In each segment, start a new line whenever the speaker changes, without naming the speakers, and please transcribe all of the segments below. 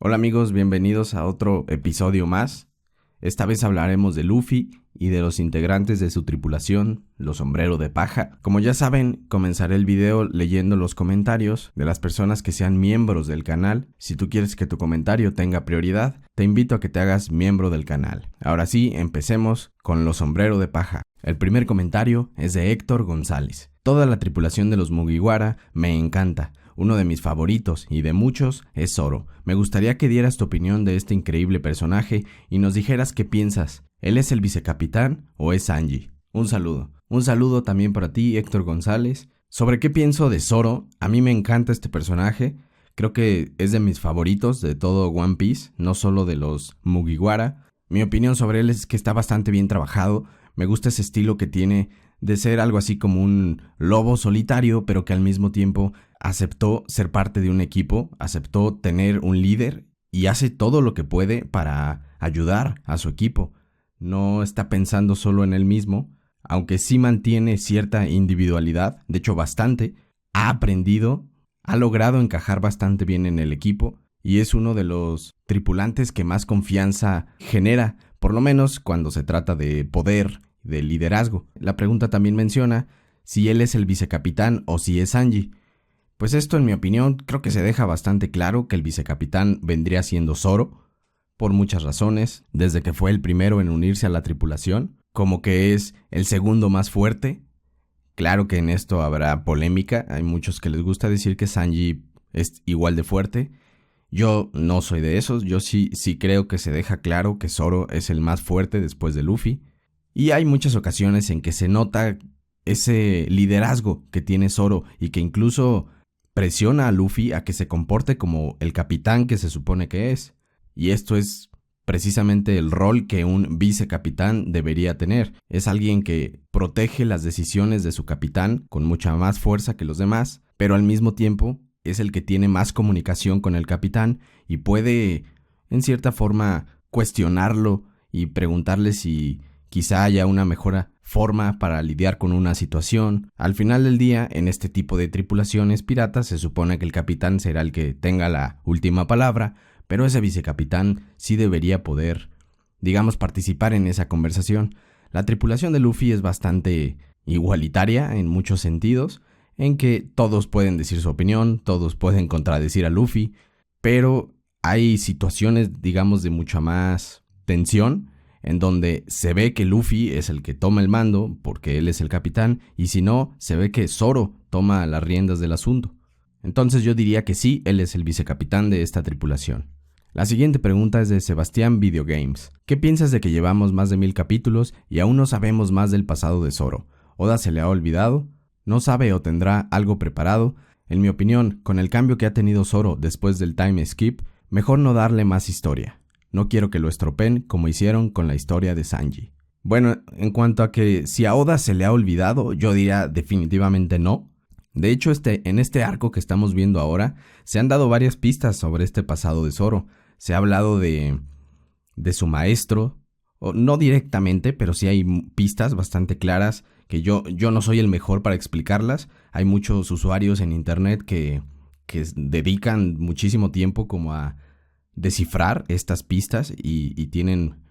Hola amigos, bienvenidos a otro episodio más. Esta vez hablaremos de Luffy y de los integrantes de su tripulación, los Sombrero de Paja. Como ya saben, comenzaré el video leyendo los comentarios de las personas que sean miembros del canal. Si tú quieres que tu comentario tenga prioridad, te invito a que te hagas miembro del canal. Ahora sí, empecemos con los Sombrero de Paja. El primer comentario es de Héctor González. Toda la tripulación de los Mugiwara me encanta. Uno de mis favoritos, y de muchos, es Zoro. Me gustaría que dieras tu opinión de este increíble personaje y nos dijeras qué piensas. ¿Él es el vicecapitán o es Sanji? Un saludo. Un saludo también para ti, Héctor González. ¿Sobre qué pienso de Zoro? A mí me encanta este personaje. Creo que es de mis favoritos de todo One Piece, no solo de los Mugiwara. Mi opinión sobre él es que está bastante bien trabajado. Me gusta ese estilo que tiene de ser algo así como un lobo solitario, pero que al mismo tiempo aceptó ser parte de un equipo, aceptó tener un líder y hace todo lo que puede para ayudar a su equipo. No está pensando solo en él mismo, aunque sí mantiene cierta individualidad, de hecho bastante. Ha aprendido, ha logrado encajar bastante bien en el equipo y es uno de los tripulantes que más confianza genera, por lo menos cuando se trata de poder, de liderazgo. La pregunta también menciona si él es el vicecapitán o si es Sanji. Pues esto, en mi opinión, creo que se deja bastante claro que el vicecapitán vendría siendo Zoro, por muchas razones, desde que fue el primero en unirse a la tripulación, como que es el segundo más fuerte. Claro que en esto habrá polémica, hay muchos que les gusta decir que Sanji es igual de fuerte. Yo no soy de esos, yo sí creo que se deja claro que Zoro es el más fuerte después de Luffy. Y hay muchas ocasiones en que se nota ese liderazgo que tiene Zoro y que incluso presiona a Luffy a que se comporte como el capitán que se supone que es. Y esto es precisamente el rol que un vicecapitán debería tener. Es alguien que protege las decisiones de su capitán con mucha más fuerza que los demás, pero al mismo tiempo es el que tiene más comunicación con el capitán y puede, en cierta forma, cuestionarlo y preguntarle si quizá haya una mejor forma para lidiar con una situación. Al final del día, en este tipo de tripulaciones piratas, se supone que el capitán será el que tenga la última palabra, pero ese vicecapitán sí debería poder, digamos, participar en esa conversación. La tripulación de Luffy es bastante igualitaria en muchos sentidos, en que todos pueden decir su opinión, todos pueden contradecir a Luffy, pero hay situaciones, digamos, de mucha más tensión, en donde se ve que Luffy es el que toma el mando porque él es el capitán, y si no, se ve que Zoro toma las riendas del asunto. Entonces yo diría que sí, él es el vicecapitán de esta tripulación. La siguiente pregunta es de Sebastián Videogames. ¿Qué piensas de que llevamos más de 1000 capítulos y aún no sabemos más del pasado de Zoro? ¿Oda se le ha olvidado? ¿No sabe o tendrá algo preparado? En mi opinión, con el cambio que ha tenido Zoro después del time skip, mejor no darle más historia. No quiero que lo estropeen como hicieron con la historia de Sanji. Bueno, en cuanto a que si a Oda se le ha olvidado, yo diría definitivamente no. De hecho, en este arco que estamos viendo ahora, se han dado varias pistas sobre este pasado de Zoro. Se ha hablado de su maestro, o no directamente, pero sí hay pistas bastante claras que yo no soy el mejor para explicarlas. Hay muchos usuarios en internet que dedican muchísimo tiempo como a descifrar estas pistas y tienen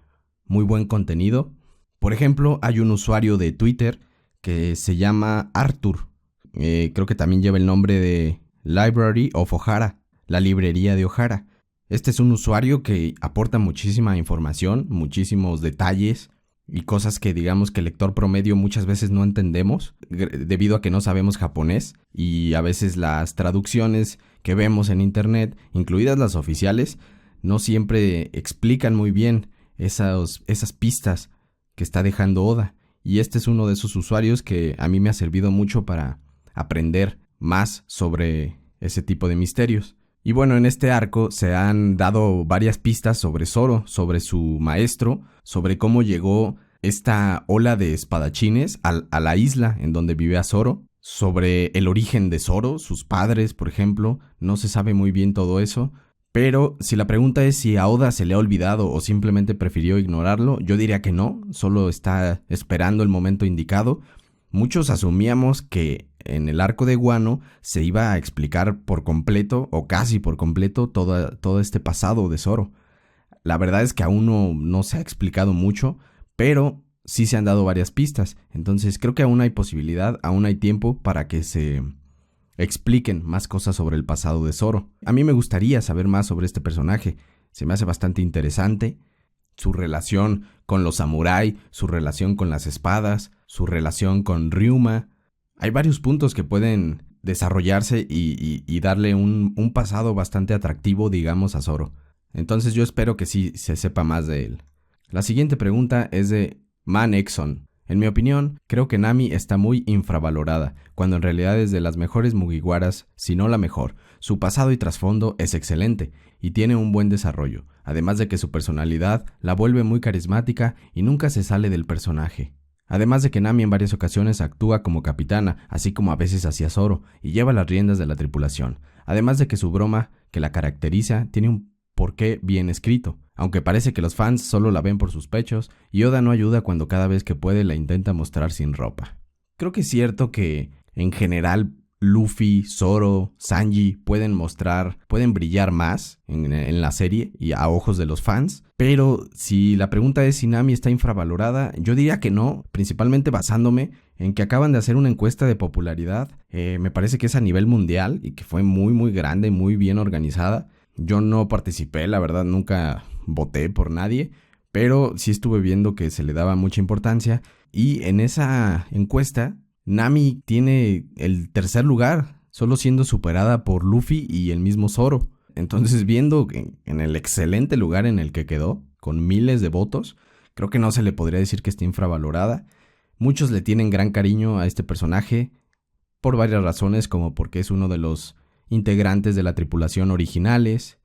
muy buen contenido. Por ejemplo, hay un usuario de Twitter que se llama Arthur. Creo que también lleva el nombre de Library of Ohara, la librería de Ohara. Este es un usuario que aporta muchísima información, muchísimos detalles y cosas que digamos que el lector promedio muchas veces no entendemos debido a que no sabemos japonés, y a veces las traducciones que vemos en internet, incluidas las oficiales, no siempre explican muy bien esas pistas que está dejando Oda. Y este es uno de esos usuarios que a mí me ha servido mucho para aprender más sobre ese tipo de misterios. Y bueno, en este arco se han dado varias pistas sobre Zoro, sobre su maestro, sobre cómo llegó esta ola de espadachines a la isla en donde vive Zoro, sobre el origen de Zoro, sus padres, por ejemplo. No se sabe muy bien todo eso, pero si la pregunta es si a Oda se le ha olvidado o simplemente prefirió ignorarlo, yo diría que no, solo está esperando el momento indicado. Muchos asumíamos que en el arco de Wano se iba a explicar por completo, o casi por completo, todo este pasado de Zoro. La verdad es que aún no se ha explicado mucho, pero sí se han dado varias pistas. Entonces creo que aún hay posibilidad, aún hay tiempo para que se expliquen más cosas sobre el pasado de Zoro. A mí me gustaría saber más sobre este personaje. Se me hace bastante interesante. Su relación con los samurái, su relación con las espadas, su relación con Ryuma. Hay varios puntos que pueden desarrollarse y darle un pasado bastante atractivo, digamos, a Zoro. Entonces yo espero que sí se sepa más de él. La siguiente pregunta es de Man Exxon. En mi opinión, creo que Nami está muy infravalorada, cuando en realidad es de las mejores Mugiwaras, si no la mejor. Su pasado y trasfondo es excelente, y tiene un buen desarrollo, además de que su personalidad la vuelve muy carismática y nunca se sale del personaje. Además de que Nami en varias ocasiones actúa como capitana, así como a veces hacia Zoro, y lleva las riendas de la tripulación. Además de que su broma, que la caracteriza, tiene un porqué bien escrito, aunque parece que los fans solo la ven por sus pechos, y Oda no ayuda cuando cada vez que puede la intenta mostrar sin ropa. Creo que es cierto que, en general, Luffy, Zoro, Sanji pueden brillar más en la serie y a ojos de los fans, pero si la pregunta es si Nami está infravalorada, yo diría que no, principalmente basándome en que acaban de hacer una encuesta de popularidad, me parece que es a nivel mundial y que fue muy muy grande, muy bien organizada. Yo no participé, la verdad nunca voté por nadie, pero sí estuve viendo que se le daba mucha importancia y en esa encuesta Nami tiene el tercer lugar, solo siendo superada por Luffy y el mismo Zoro. Entonces, viendo en el excelente lugar en el que quedó, con miles de votos, creo que no se le podría decir que esté infravalorada. Muchos le tienen gran cariño a este personaje, por varias razones, como porque es uno de los integrantes de la tripulación originales,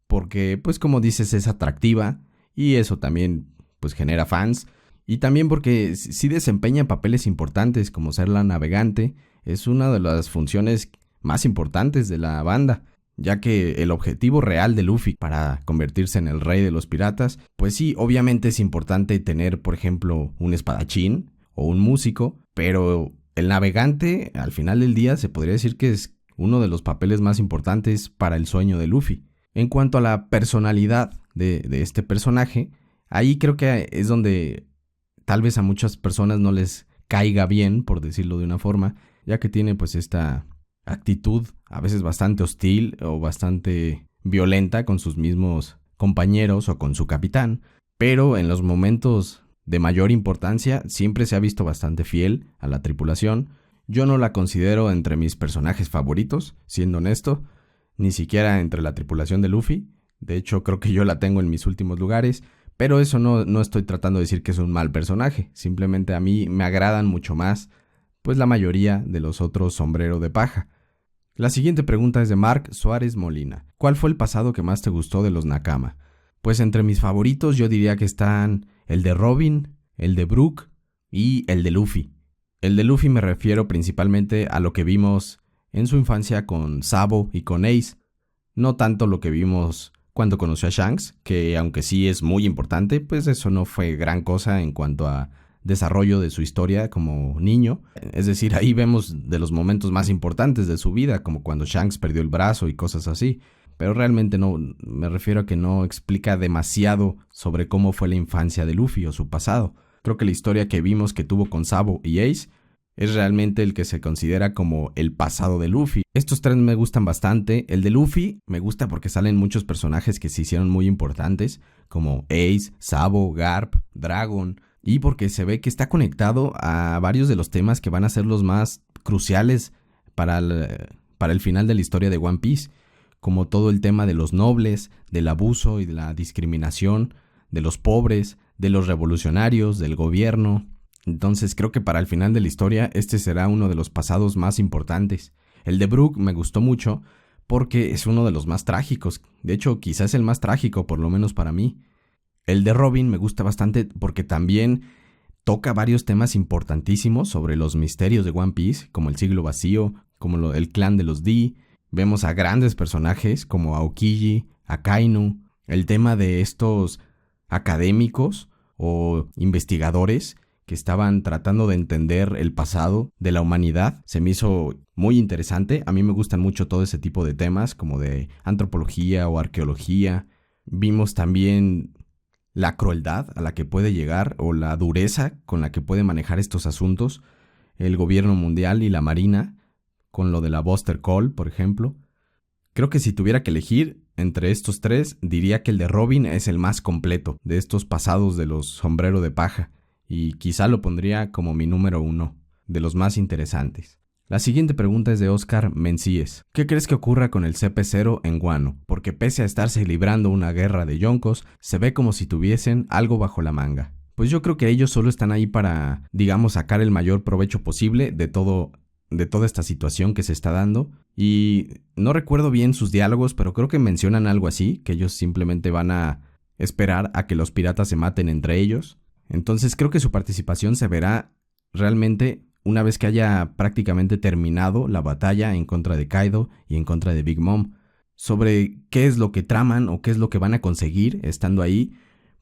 porque, pues como dices, es atractiva, y eso también, pues genera fans. Y también porque sí desempeña papeles importantes como ser la navegante, es una de las funciones más importantes de la banda, ya que el objetivo real de Luffy para convertirse en el rey de los piratas, pues sí, obviamente es importante tener, por ejemplo, un espadachín o un músico, pero el navegante, al final del día, se podría decir que es uno de los papeles más importantes para el sueño de Luffy. En cuanto a la personalidad de este personaje, ahí creo que es donde tal vez a muchas personas no les caiga bien, por decirlo de una forma, ya que tiene pues esta actitud a veces bastante hostil o bastante violenta con sus mismos compañeros o con su capitán, pero en los momentos de mayor importancia siempre se ha visto bastante fiel a la tripulación. Yo no la considero entre mis personajes favoritos, siendo honesto, ni siquiera entre la tripulación de Luffy. De hecho, creo que yo la tengo en mis últimos lugares. Pero eso no estoy tratando de decir que es un mal personaje, simplemente a mí me agradan mucho más, pues la mayoría de los otros sombrero de paja. La siguiente pregunta es de Mark Suárez Molina. ¿Cuál fue el pasado que más te gustó de los Nakama? Pues entre mis favoritos yo diría que están el de Robin, el de Brook y el de Luffy. El de Luffy me refiero principalmente a lo que vimos en su infancia con Sabo y con Ace, no tanto lo que vimos cuando conoció a Shanks, que aunque sí es muy importante, pues eso no fue gran cosa en cuanto a desarrollo de su historia como niño. Es decir, ahí vemos de los momentos más importantes de su vida, como cuando Shanks perdió el brazo y cosas así. Pero realmente no, me refiero a que no explica demasiado sobre cómo fue la infancia de Luffy o su pasado. Creo que la historia que vimos que tuvo con Sabo y Ace es realmente el que se considera como el pasado de Luffy. Estos tres me gustan bastante. El de Luffy me gusta porque salen muchos personajes que se hicieron muy importantes, como Ace, Sabo, Garp, Dragon, y porque se ve que está conectado a varios de los temas que van a ser los más cruciales para el final de la historia de One Piece, como todo el tema de los nobles, del abuso y de la discriminación, de los pobres, de los revolucionarios, del gobierno. Entonces creo que para el final de la historia este será uno de los pasados más importantes. El de Brook me gustó mucho porque es uno de los más trágicos. De hecho, quizás el más trágico, por lo menos para mí. El de Robin me gusta bastante porque también toca varios temas importantísimos sobre los misterios de One Piece, como el siglo vacío, como el clan de los D. Vemos a grandes personajes como Aokiji, Akainu, el tema de estos académicos o investigadores que estaban tratando de entender el pasado de la humanidad. Se me hizo muy interesante. A mí me gustan mucho todo ese tipo de temas, como de antropología o arqueología. Vimos también la crueldad a la que puede llegar o la dureza con la que puede manejar estos asuntos el gobierno mundial y la marina, con lo de la Buster Call, por ejemplo. Creo que si tuviera que elegir entre estos tres, diría que el de Robin es el más completo de estos pasados de los sombrero de paja, y quizá lo pondría como mi número 1, de los más interesantes. La siguiente pregunta es de Oscar Mencíes. ¿Qué crees que ocurra con el CP0 en Guano? Porque pese a estarse librando una guerra de yoncos, se ve como si tuviesen algo bajo la manga. Pues yo creo que ellos solo están ahí para, digamos, sacar el mayor provecho posible de toda esta situación que se está dando. Y no recuerdo bien sus diálogos, pero creo que mencionan algo así, que ellos simplemente van a esperar a que los piratas se maten entre ellos. Entonces creo que su participación se verá realmente una vez que haya prácticamente terminado la batalla en contra de Kaido y en contra de Big Mom. Sobre qué es lo que traman o qué es lo que van a conseguir estando ahí,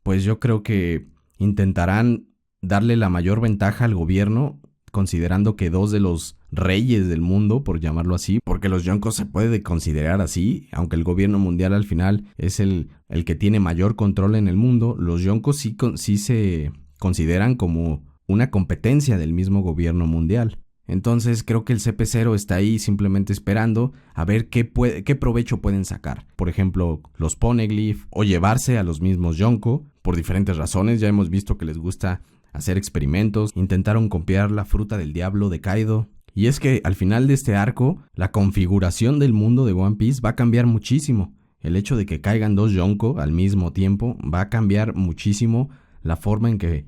pues yo creo que intentarán darle la mayor ventaja al gobierno, considerando que dos de los reyes del mundo, por llamarlo así, porque los yoncos se puede considerar así, aunque el gobierno mundial al final es el que tiene mayor control en el mundo, los yoncos sí se consideran como una competencia del mismo gobierno mundial. Entonces creo que el CP0 está ahí simplemente esperando a ver qué provecho pueden sacar. Por ejemplo, los Poneglyph o llevarse a los mismos Yonko por diferentes razones. Ya hemos visto que les gusta hacer experimentos. Intentaron copiar la fruta del diablo de Kaido. Y es que al final de este arco, la configuración del mundo de One Piece va a cambiar muchísimo. El hecho de que caigan dos Yonko al mismo tiempo va a cambiar muchísimo la forma en que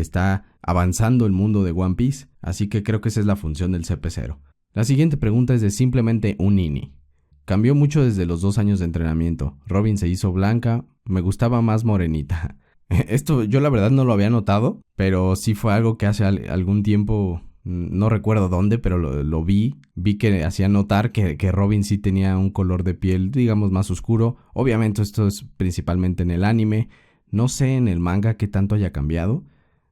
está avanzando el mundo de One Piece, así que creo que esa es la función del CP0. La siguiente pregunta es de simplemente un Nini. Cambió mucho desde los 2 años de entrenamiento. Robin se hizo blanca, me gustaba más morenita. Esto yo la verdad no lo había notado, pero sí fue algo que hace algún tiempo, no recuerdo dónde, pero lo vi que hacía notar que Robin sí tenía un color de piel, digamos, más oscuro. Obviamente esto es principalmente en el anime, no sé en el manga qué tanto haya cambiado.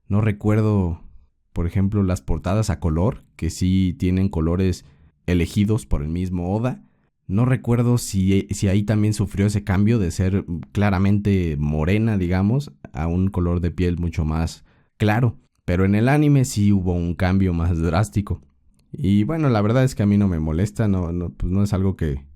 No recuerdo, por ejemplo, las portadas a color, que sí tienen colores elegidos por el mismo Oda. No recuerdo si ahí también sufrió ese cambio de ser claramente morena, digamos, a un color de piel mucho más claro. Pero en el anime sí hubo un cambio más drástico. Y bueno, la verdad es que a mí no me molesta, pues no es algo que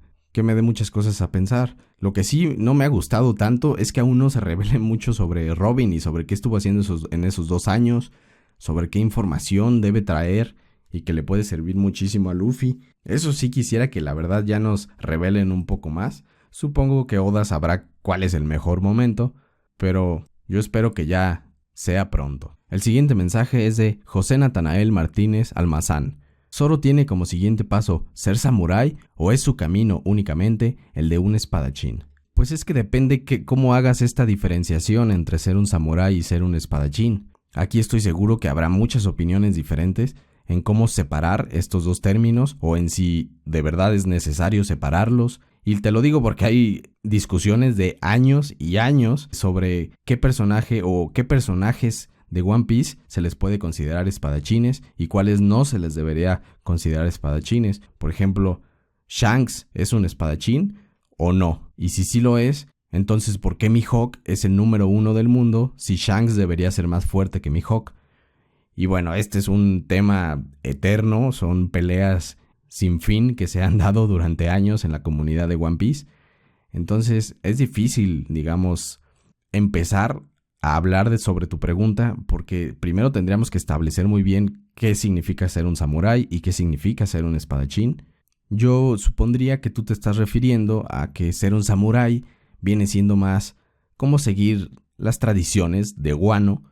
me dé muchas cosas a pensar. Lo que sí no me ha gustado tanto es que aún no se revele mucho sobre Robin y sobre qué estuvo haciendo en esos 2 años, sobre qué información debe traer y que le puede servir muchísimo a Luffy. Eso sí quisiera que la verdad ya nos revelen un poco más. Supongo que Oda sabrá cuál es el mejor momento, pero yo espero que ya sea pronto. El siguiente mensaje es de José Natanael Martínez Almazán. ¿Zoro tiene como siguiente paso ser samurái o es su camino únicamente el de un espadachín? Pues es que depende cómo hagas esta diferenciación entre ser un samurái y ser un espadachín. Aquí estoy seguro que habrá muchas opiniones diferentes en cómo separar estos dos términos o en si de verdad es necesario separarlos. Y te lo digo porque hay discusiones de años y años sobre qué personaje o qué personajes de One Piece se les puede considerar espadachines y cuáles no se les debería considerar espadachines. Por ejemplo, ¿Shanks es un espadachín o no? Y si sí lo es, entonces ¿por qué Mihawk es el número 1 del mundo si Shanks debería ser más fuerte que Mihawk? Y bueno, este es un tema eterno, son peleas sin fin que se han dado durante años en la comunidad de One Piece. Entonces es difícil, digamos, empezar a hablar sobre tu pregunta, porque primero tendríamos que establecer muy bien qué significa ser un samurái y qué significa ser un espadachín. Yo supondría que tú te estás refiriendo a que ser un samurái viene siendo más como seguir las tradiciones de Wano,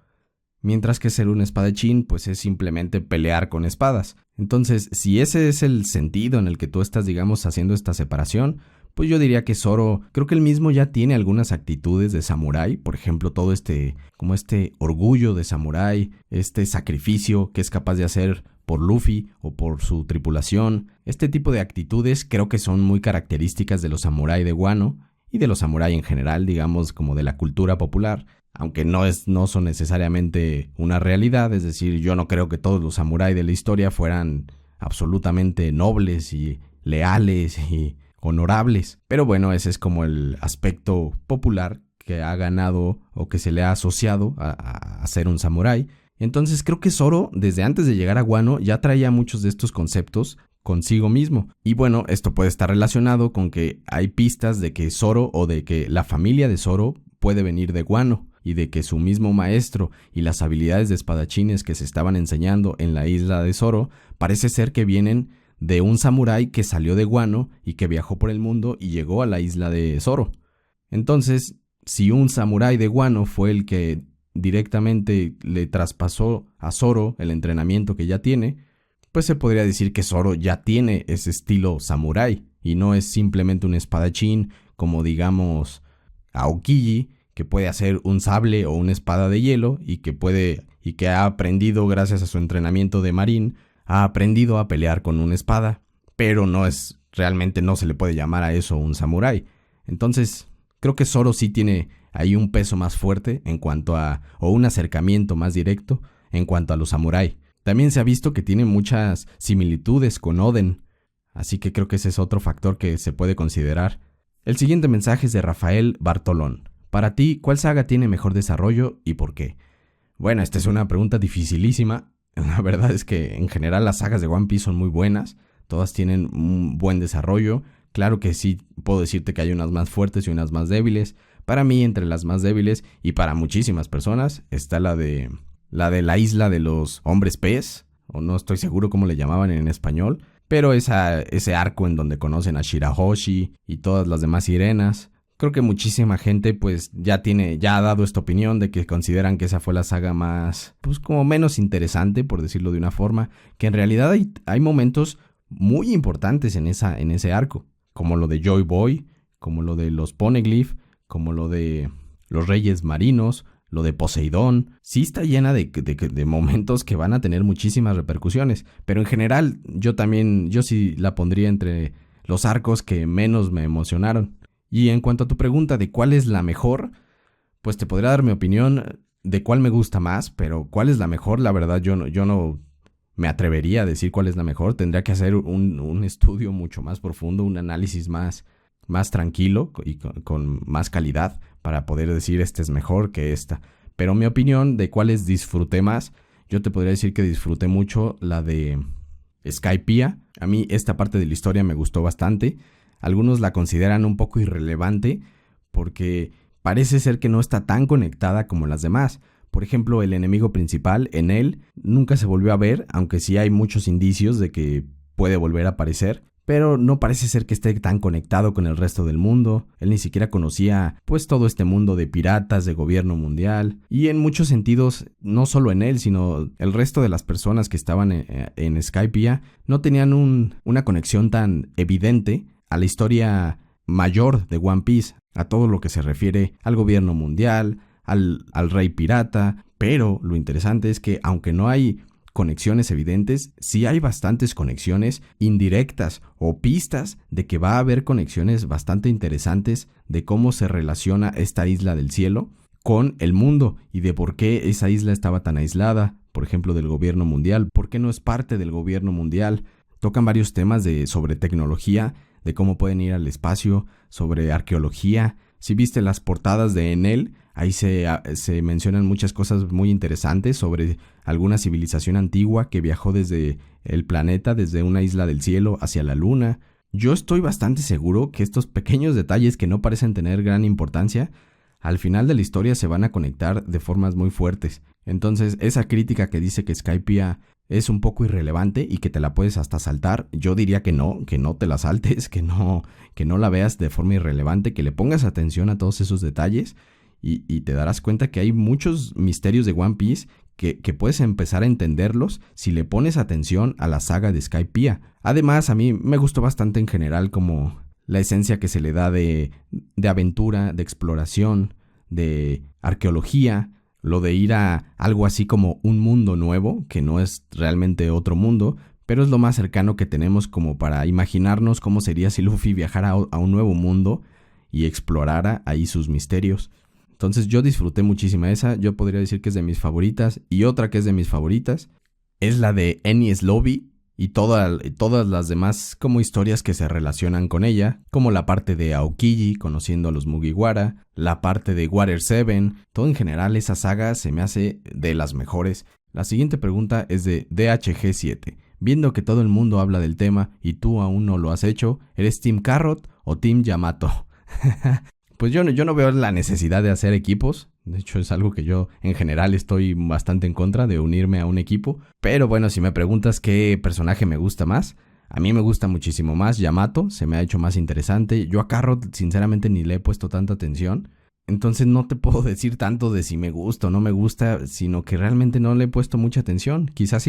mientras que ser un espadachín pues es simplemente pelear con espadas. Entonces, si ese es el sentido en el que tú estás, digamos, haciendo esta separación, pues yo diría que Zoro, creo que él mismo ya tiene algunas actitudes de samurái, por ejemplo, todo este orgullo de samurái, este sacrificio que es capaz de hacer por Luffy o por su tripulación. Este tipo de actitudes creo que son muy características de los samurái de Wano y de los samurái en general, digamos, como de la cultura popular, aunque no son necesariamente una realidad. Es decir, yo no creo que todos los samuráis de la historia fueran absolutamente nobles y leales y honorables, pero bueno, ese es como el aspecto popular que ha ganado o que se le ha asociado a ser un samurái. Entonces creo que Zoro, desde antes de llegar a Wano, ya traía muchos de estos conceptos consigo mismo. Y bueno, esto puede estar relacionado con que hay pistas de que Zoro o de que la familia de Zoro puede venir de Wano, y de que su mismo maestro y las habilidades de espadachines que se estaban enseñando en la isla de Zoro parece ser que vienen de un samurái que salió de Wano y que viajó por el mundo y llegó a la isla de Zoro. Entonces, si un samurái de Wano fue el que directamente le traspasó a Zoro el entrenamiento que ya tiene, pues se podría decir que Zoro ya tiene ese estilo samurái y no es simplemente un espadachín como, digamos, Aokiji, que puede hacer un sable o una espada de hielo y que ha aprendido, gracias a su entrenamiento de marín, ha aprendido a pelear con una espada, pero realmente no se le puede llamar a eso un samurái. Entonces, creo que Zoro sí tiene ahí un peso más fuerte o un acercamiento más directo en cuanto a los samurái. También se ha visto que tiene muchas similitudes con Oden, así que creo que ese es otro factor que se puede considerar. El siguiente mensaje es de Rafael Bartolón. Para ti, ¿cuál saga tiene mejor desarrollo y por qué? Bueno, esta es una pregunta dificilísima. La verdad es que en general las sagas de One Piece son muy buenas. Todas tienen un buen desarrollo. Claro que sí, puedo decirte que hay unas más fuertes y unas más débiles. Para mí, entre las más débiles y para muchísimas personas, está la de la isla de los hombres pez, o no estoy seguro cómo le llamaban en español, pero ese arco en donde conocen a Shirahoshi y todas las demás sirenas. Creo que muchísima gente pues ya ha dado esta opinión de que consideran que esa fue la saga más, pues como menos interesante, por decirlo de una forma, que en realidad hay momentos muy importantes en ese arco, como lo de Joy Boy, como lo de los Poneglyph, como lo de los Reyes Marinos, lo de Poseidón. Sí está llena de momentos que van a tener muchísimas repercusiones, pero en general yo sí la pondría entre los arcos que menos me emocionaron. Y en cuanto a tu pregunta de cuál es la mejor, pues te podría dar mi opinión de cuál me gusta más, pero cuál es la mejor, la verdad yo no me atrevería a decir cuál es la mejor. Tendría que hacer un estudio mucho más profundo, un análisis más tranquilo y con más calidad para poder decir esta es mejor que esta. Pero mi opinión de cuáles disfruté más, yo te podría decir que disfruté mucho la de Skypiea. A mí esta parte de la historia me gustó bastante. Algunos la consideran un poco irrelevante porque parece ser que no está tan conectada como las demás. Por ejemplo, el enemigo principal, Enel, nunca se volvió a ver, aunque sí hay muchos indicios de que puede volver a aparecer, pero no parece ser que esté tan conectado con el resto del mundo. Él ni siquiera conocía pues todo este mundo de piratas, de gobierno mundial, y en muchos sentidos, no solo en él, sino el resto de las personas que estaban en Skypiea no tenían una conexión tan evidente a la historia mayor de One Piece, a todo lo que se refiere al gobierno mundial, al rey pirata. Pero lo interesante es que aunque no hay conexiones evidentes, sí hay bastantes conexiones indirectas o pistas de que va a haber conexiones bastante interesantes de cómo se relaciona esta isla del cielo con el mundo y de por qué esa isla estaba tan aislada, por ejemplo, del gobierno mundial, por qué no es parte del gobierno mundial. Tocan varios temas sobre tecnología, de cómo pueden ir al espacio, sobre arqueología. Si viste las portadas de Enel, ahí se mencionan muchas cosas muy interesantes sobre alguna civilización antigua que viajó desde el planeta, desde una isla del cielo hacia la luna. Yo estoy bastante seguro que estos pequeños detalles que no parecen tener gran importancia, al final de la historia se van a conectar de formas muy fuertes. Entonces, esa crítica que dice que Skypiea es un poco irrelevante y que te la puedes hasta saltar, yo diría que no te la saltes, que no la veas de forma irrelevante, que le pongas atención a todos esos detalles y te darás cuenta que hay muchos misterios de One Piece que puedes empezar a entenderlos si le pones atención a la saga de Skypiea. Además, a mí me gustó bastante en general como la esencia que se le da de aventura, de exploración, de arqueología, lo de ir a algo así como un mundo nuevo, que no es realmente otro mundo, pero es lo más cercano que tenemos como para imaginarnos cómo sería si Luffy viajara a un nuevo mundo y explorara ahí sus misterios. Entonces yo disfruté muchísimo esa, yo podría decir que es de mis favoritas. Y otra que es de mis favoritas es la de Enies Lobby y todas las demás como historias que se relacionan con ella, como la parte de Aokiji conociendo a los Mugiwara, la parte de Water 7, todo en general esa saga se me hace de las mejores. La siguiente pregunta es de DHG7. Viendo que todo el mundo habla del tema y tú aún no lo has hecho, ¿eres Team Carrot o Team Yamato? Pues yo no veo la necesidad de hacer equipos. De hecho, es algo que yo en general estoy bastante en contra de unirme a un equipo. Pero bueno, si me preguntas qué personaje me gusta más, a mí me gusta muchísimo más Yamato. Se me ha hecho más interesante. Yo a Carrot sinceramente ni le he puesto tanta atención. Entonces no te puedo decir tanto de si me gusta o no me gusta, sino que realmente no le he puesto mucha atención. Quizás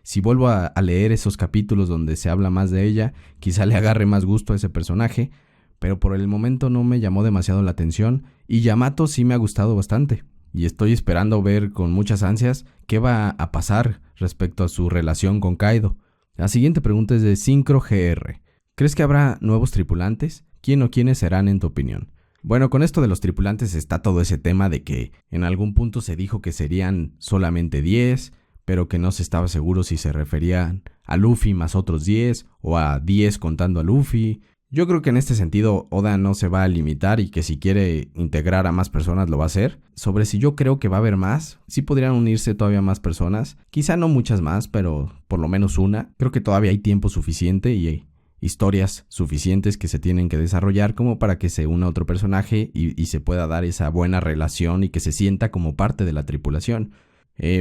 si vuelvo a leer esos capítulos donde se habla más de ella, quizá le agarre más gusto a ese personaje. Pero por el momento no me llamó demasiado la atención y Yamato sí me ha gustado bastante. Y estoy esperando ver con muchas ansias qué va a pasar respecto a su relación con Kaido. La siguiente pregunta es de Syncro GR. ¿Crees que habrá nuevos tripulantes? ¿Quién o quiénes serán en tu opinión? Bueno, con esto de los tripulantes está todo ese tema de que en algún punto se dijo que serían solamente 10, pero que no se estaba seguro si se referían a Luffy más otros 10 o a 10 contando a Luffy. Yo creo que en este sentido Oda no se va a limitar y que si quiere integrar a más personas lo va a hacer. Sobre si yo creo que va a haber más, sí podrían unirse todavía más personas, quizá no muchas más, pero por lo menos una. Creo que todavía hay tiempo suficiente y hay historias suficientes que se tienen que desarrollar como para que se una otro personaje y se pueda dar esa buena relación y que se sienta como parte de la tripulación.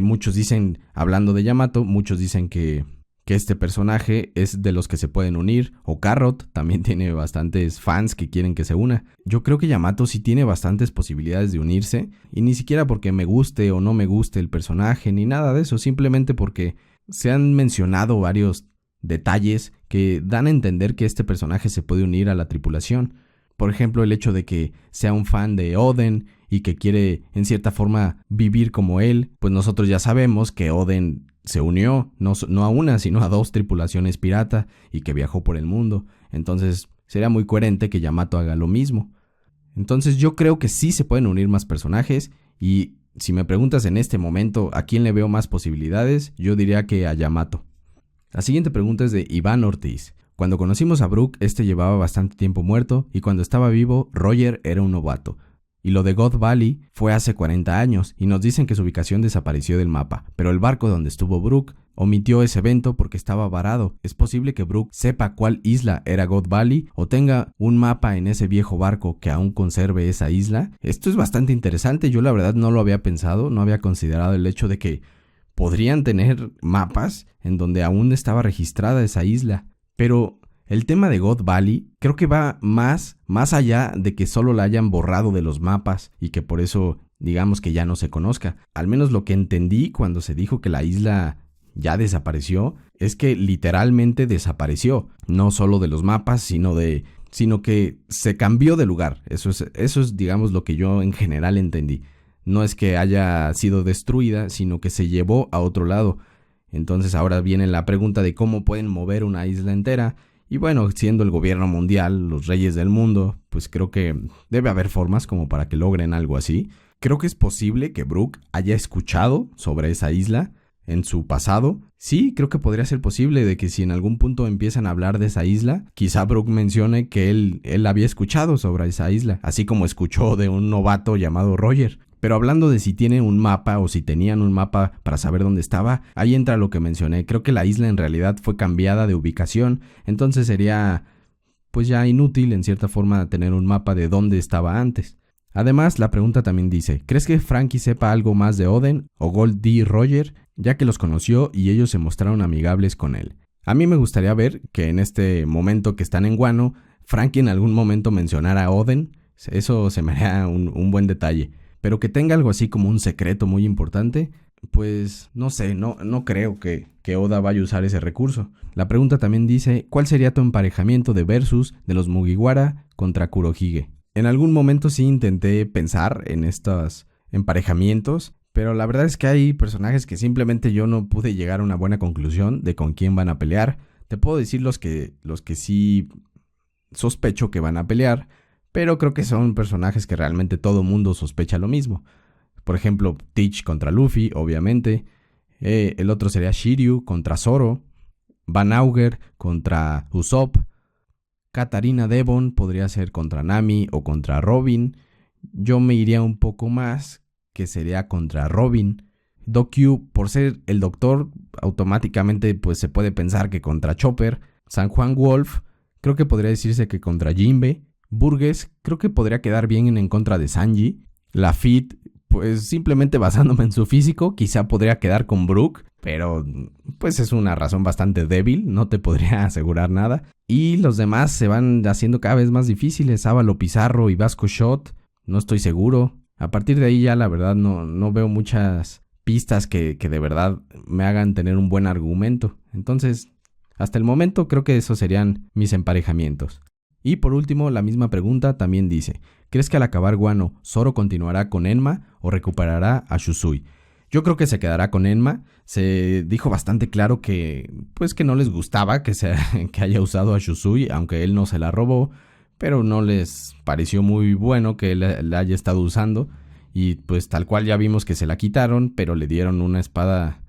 Muchos dicen, hablando de Yamato, muchos dicen que este personaje es de los que se pueden unir, o Carrot también tiene bastantes fans que quieren que se una. Yo creo que Yamato sí tiene bastantes posibilidades de unirse, y ni siquiera porque me guste o no me guste el personaje, ni nada de eso, simplemente porque se han mencionado varios detalles que dan a entender que este personaje se puede unir a la tripulación. Por ejemplo, el hecho de que sea un fan de Oden y que quiere en cierta forma vivir como él, pues nosotros ya sabemos que Oden se unió no a una, sino a 2 tripulaciones pirata y que viajó por el mundo. Entonces sería muy coherente que Yamato haga lo mismo. Entonces yo creo que sí se pueden unir más personajes y si me preguntas en este momento a quién le veo más posibilidades, yo diría que a Yamato. La siguiente pregunta es de Iván Ortiz. Cuando conocimos a Brook, este llevaba bastante tiempo muerto y cuando estaba vivo, Roger era un novato. Y lo de God Valley fue hace 40 años y nos dicen que su ubicación desapareció del mapa, pero el barco donde estuvo Brook omitió ese evento porque estaba varado. ¿Es posible que Brook sepa cuál isla era God Valley o tenga un mapa en ese viejo barco que aún conserve esa isla? Esto es bastante interesante, yo la verdad no lo había pensado, no había considerado el hecho de que podrían tener mapas en donde aún estaba registrada esa isla, pero el tema de God Valley creo que va más allá de que solo la hayan borrado de los mapas y que por eso digamos que ya no se conozca. Al menos lo que entendí cuando se dijo que la isla ya desapareció es que literalmente desapareció, no solo de los mapas, sino que se cambió de lugar. Eso es digamos lo que yo en general entendí. No es que haya sido destruida, sino que se llevó a otro lado. Entonces ahora viene la pregunta de cómo pueden mover una isla entera. Y bueno, siendo el gobierno mundial, los reyes del mundo, pues creo que debe haber formas como para que logren algo así. Creo que es posible que Brook haya escuchado sobre esa isla en su pasado. Sí, creo que podría ser posible de que si en algún punto empiezan a hablar de esa isla, quizá Brook mencione que él había escuchado sobre esa isla, así como escuchó de un novato llamado Roger. Pero hablando de si tienen un mapa o si tenían un mapa para saber dónde estaba, ahí entra lo que mencioné. Creo que la isla en realidad fue cambiada de ubicación, entonces sería pues ya inútil en cierta forma tener un mapa de dónde estaba antes. Además, la pregunta también dice, ¿crees que Franky sepa algo más de Oden o Gold D. Roger, ya que los conoció y ellos se mostraron amigables con él? A mí me gustaría ver que en este momento que están en Wano, Franky en algún momento mencionara a Oden. Eso se me haría un buen detalle. Pero que tenga algo así como un secreto muy importante, pues no sé, no creo que Oda vaya a usar ese recurso. La pregunta también dice, ¿cuál sería tu emparejamiento de versus de los Mugiwara contra Kurohige? En algún momento sí intenté pensar en estos emparejamientos, pero la verdad es que hay personajes que simplemente yo no pude llegar a una buena conclusión de con quién van a pelear. Te puedo decir los que sí sospecho que van a pelear, pero creo que son personajes que realmente todo mundo sospecha lo mismo. Por ejemplo, Teach contra Luffy, obviamente. El otro sería Shiryu contra Zoro. Van Auger contra Usopp. Katarina Devon podría ser contra Nami o contra Robin. Yo me iría un poco más, que sería contra Robin. Dokkyu, por ser el doctor, automáticamente pues se puede pensar que contra Chopper. San Juan Wolf, creo que podría decirse que contra Jinbe. Burgess, creo que podría quedar bien en contra de Sanji. Lafitte, pues simplemente basándome en su físico, quizá podría quedar con Brook, pero pues es una razón bastante débil, no te podría asegurar nada. Y los demás se van haciendo cada vez más difíciles. Ávalo Pizarro y Vasco Shot, no estoy seguro. A partir de ahí ya la verdad no veo muchas pistas que de verdad me hagan tener un buen argumento. Entonces, hasta el momento creo que esos serían mis emparejamientos. Y por último, la misma pregunta también dice: ¿crees que al acabar Wano, Zoro continuará con Enma o recuperará a Shusui? Yo creo que se quedará con Enma. Se dijo bastante claro que no les gustaba que haya usado a Shusui, aunque él no se la robó, pero no les pareció muy bueno que él la haya estado usando. Y pues tal cual ya vimos que se la quitaron, pero le dieron una espada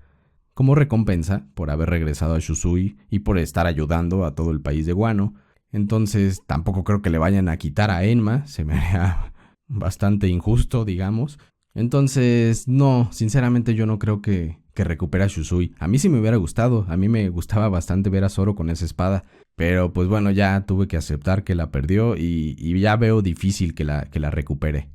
como recompensa por haber regresado a Shusui y por estar ayudando a todo el país de Wano. Entonces tampoco creo que le vayan a quitar a Enma, se me haría bastante injusto, digamos. Entonces no, sinceramente yo no creo que recupere a Shusui. A mí sí me hubiera gustado, a mí me gustaba bastante ver a Zoro con esa espada, pero pues bueno, ya tuve que aceptar que la perdió y ya veo difícil que la recupere.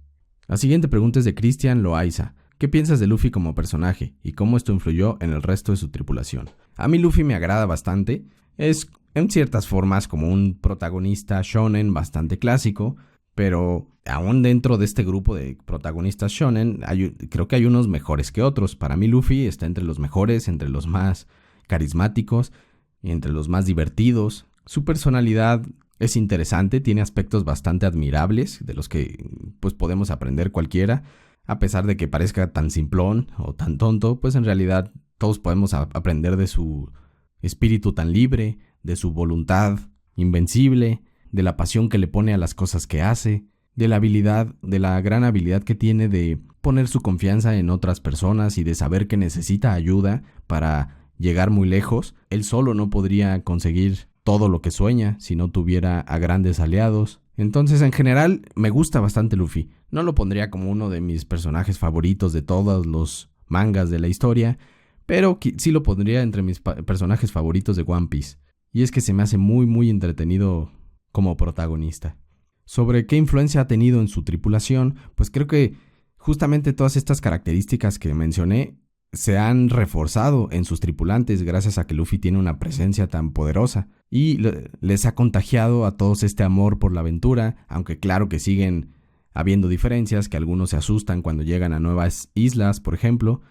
La siguiente pregunta es de Cristian Loaiza. ¿Qué piensas de Luffy como personaje y cómo esto influyó en el resto de su tripulación? A mí Luffy me agrada bastante. Es en ciertas formas como un protagonista shonen bastante clásico, pero aún dentro de este grupo de protagonistas shonen creo que hay unos mejores que otros. Para mí Luffy está entre los mejores, entre los más carismáticos y entre los más divertidos. Su personalidad es interesante, tiene aspectos bastante admirables de los que pues podemos aprender cualquiera. A pesar de que parezca tan simplón o tan tonto, pues en realidad todos podemos aprender de su espíritu tan libre, de su voluntad invencible, de la pasión que le pone a las cosas que hace, de la gran habilidad que tiene de poner su confianza en otras personas y de saber que necesita ayuda para llegar muy lejos. Él solo no podría conseguir todo lo que sueña si no tuviera a grandes aliados. Entonces, en general, me gusta bastante Luffy. No lo pondría como uno de mis personajes favoritos de todos los mangas de la historia, pero sí lo pondría entre mis personajes favoritos de One Piece. Y es que se me hace muy muy entretenido como protagonista. Sobre qué influencia ha tenido en su tripulación, pues creo que justamente todas estas características que mencioné se han reforzado en sus tripulantes gracias a que Luffy tiene una presencia tan poderosa y les ha contagiado a todos este amor por la aventura, aunque claro que siguen habiendo diferencias, que algunos se asustan cuando llegan a nuevas islas, por ejemplo,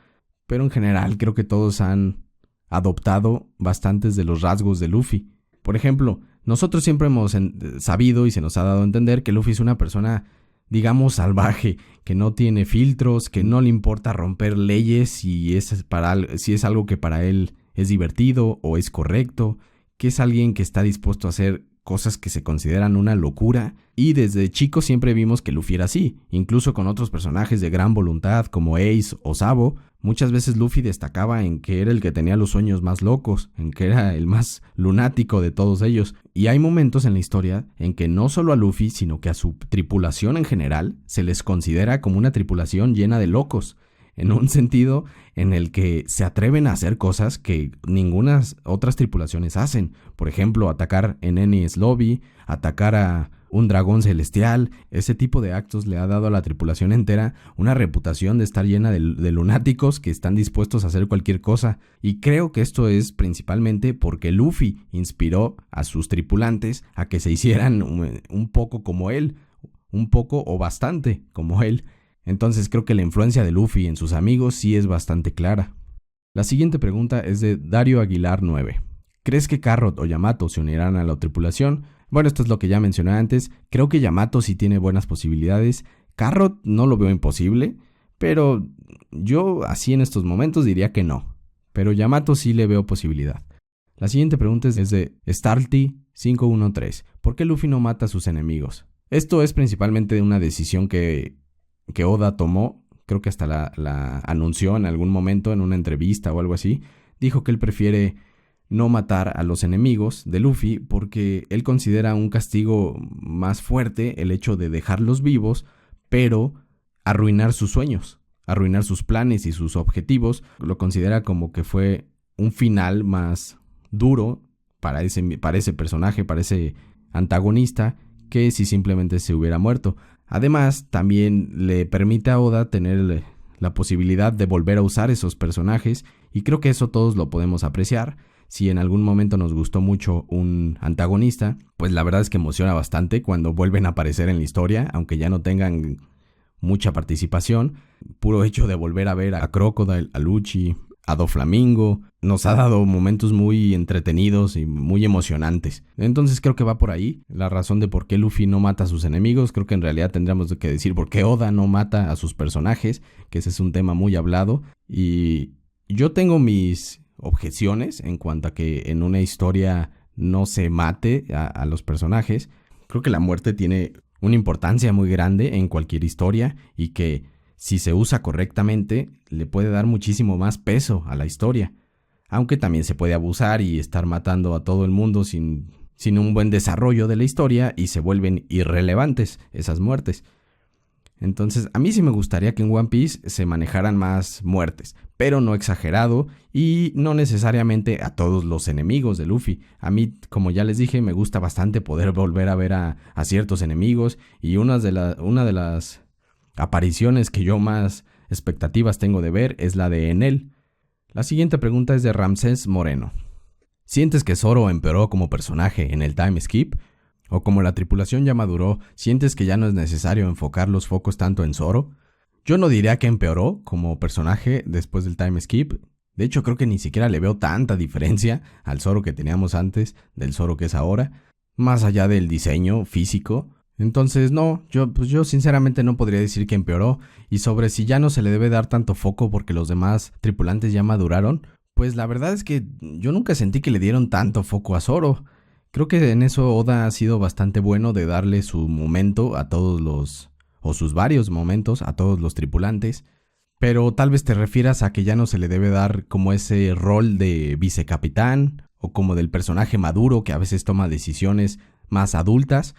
pero en general creo que todos han adoptado bastantes de los rasgos de Luffy. Por ejemplo, nosotros siempre hemos sabido y se nos ha dado a entender que Luffy es una persona, digamos, salvaje, que no tiene filtros, que no le importa romper leyes si es algo que para él es divertido o es correcto, que es alguien que está dispuesto a hacer cosas que se consideran una locura, y desde chico siempre vimos que Luffy era así, incluso con otros personajes de gran voluntad como Ace o Sabo. Muchas veces Luffy destacaba en que era el que tenía los sueños más locos, en que era el más lunático de todos ellos, y hay momentos en la historia en que no solo a Luffy, sino que a su tripulación en general se les considera como una tripulación llena de locos, en un sentido en el que se atreven a hacer cosas que ninguna otras tripulaciones hacen. Por ejemplo, atacar en Enies Lobby, atacar a un dragón celestial. Ese tipo de actos le ha dado a la tripulación entera una reputación de estar llena de lunáticos que están dispuestos a hacer cualquier cosa. Y creo que esto es principalmente porque Luffy inspiró a sus tripulantes a que se hicieran un poco como él, un poco o bastante como él. Entonces creo que la influencia de Luffy en sus amigos sí es bastante clara. La siguiente pregunta es de Dario Aguilar 9. ¿Crees que Carrot o Yamato se unirán a la tripulación? Bueno, esto es lo que ya mencioné antes. Creo que Yamato sí tiene buenas posibilidades. Carrot no lo veo imposible, pero yo así en estos momentos diría que no. Pero Yamato sí le veo posibilidad. La siguiente pregunta es de Starty513. ¿Por qué Luffy no mata a sus enemigos? Esto es principalmente una decisión que Oda tomó, creo que hasta la anunció en algún momento en una entrevista o algo así. Dijo que él prefiere no matar a los enemigos de Luffy porque él considera un castigo más fuerte el hecho de dejarlos vivos, pero arruinar sus sueños, arruinar sus planes y sus objetivos. Lo considera como que fue un final más duro para ese personaje, para ese antagonista, que si simplemente se hubiera muerto. Además, también le permite a Oda tener la posibilidad de volver a usar esos personajes, y creo que eso todos lo podemos apreciar. Si en algún momento nos gustó mucho un antagonista, pues la verdad es que emociona bastante cuando vuelven a aparecer en la historia, aunque ya no tengan mucha participación. Puro hecho de volver a ver a Crocodile, a Lucci, a Doflamingo, nos ha dado momentos muy entretenidos y muy emocionantes. Entonces creo que va por ahí la razón de por qué Luffy no mata a sus enemigos. Creo que en realidad tendríamos que decir por qué Oda no mata a sus personajes, que ese es un tema muy hablado. Y yo tengo mis objeciones en cuanto a que en una historia no se mate a los personajes. Creo que la muerte tiene una importancia muy grande en cualquier historia, y que si se usa correctamente le puede dar muchísimo más peso a la historia. Aunque también se puede abusar y estar matando a todo el mundo sin un buen desarrollo de la historia, y se vuelven irrelevantes esas muertes. Entonces, a mí sí me gustaría que en One Piece se manejaran más muertes, pero no exagerado y no necesariamente a todos los enemigos de Luffy. A mí, como ya les dije, me gusta bastante poder volver a ver a ciertos enemigos, y una de las apariciones que yo más expectativas tengo de ver es la de Enel. La siguiente pregunta es de Ramsés Moreno. ¿Sientes que Zoro empeoró como personaje en el time skip? ¿O como la tripulación ya maduró, sientes que ya no es necesario enfocar los focos tanto en Zoro? Yo no diría que empeoró como personaje después del time skip. De hecho, creo que ni siquiera le veo tanta diferencia al Zoro que teníamos antes del Zoro que es ahora, más allá del diseño físico. Entonces no, yo sinceramente no podría decir que empeoró. Y sobre si ya no se le debe dar tanto foco porque los demás tripulantes ya maduraron, pues la verdad es que yo nunca sentí que le dieron tanto foco a Zoro. Creo que en eso Oda ha sido bastante bueno de darle su momento a todos o sus varios momentos a todos los tripulantes. Pero tal vez te refieras a que ya no se le debe dar como ese rol de vicecapitán, o como del personaje maduro que a veces toma decisiones más adultas.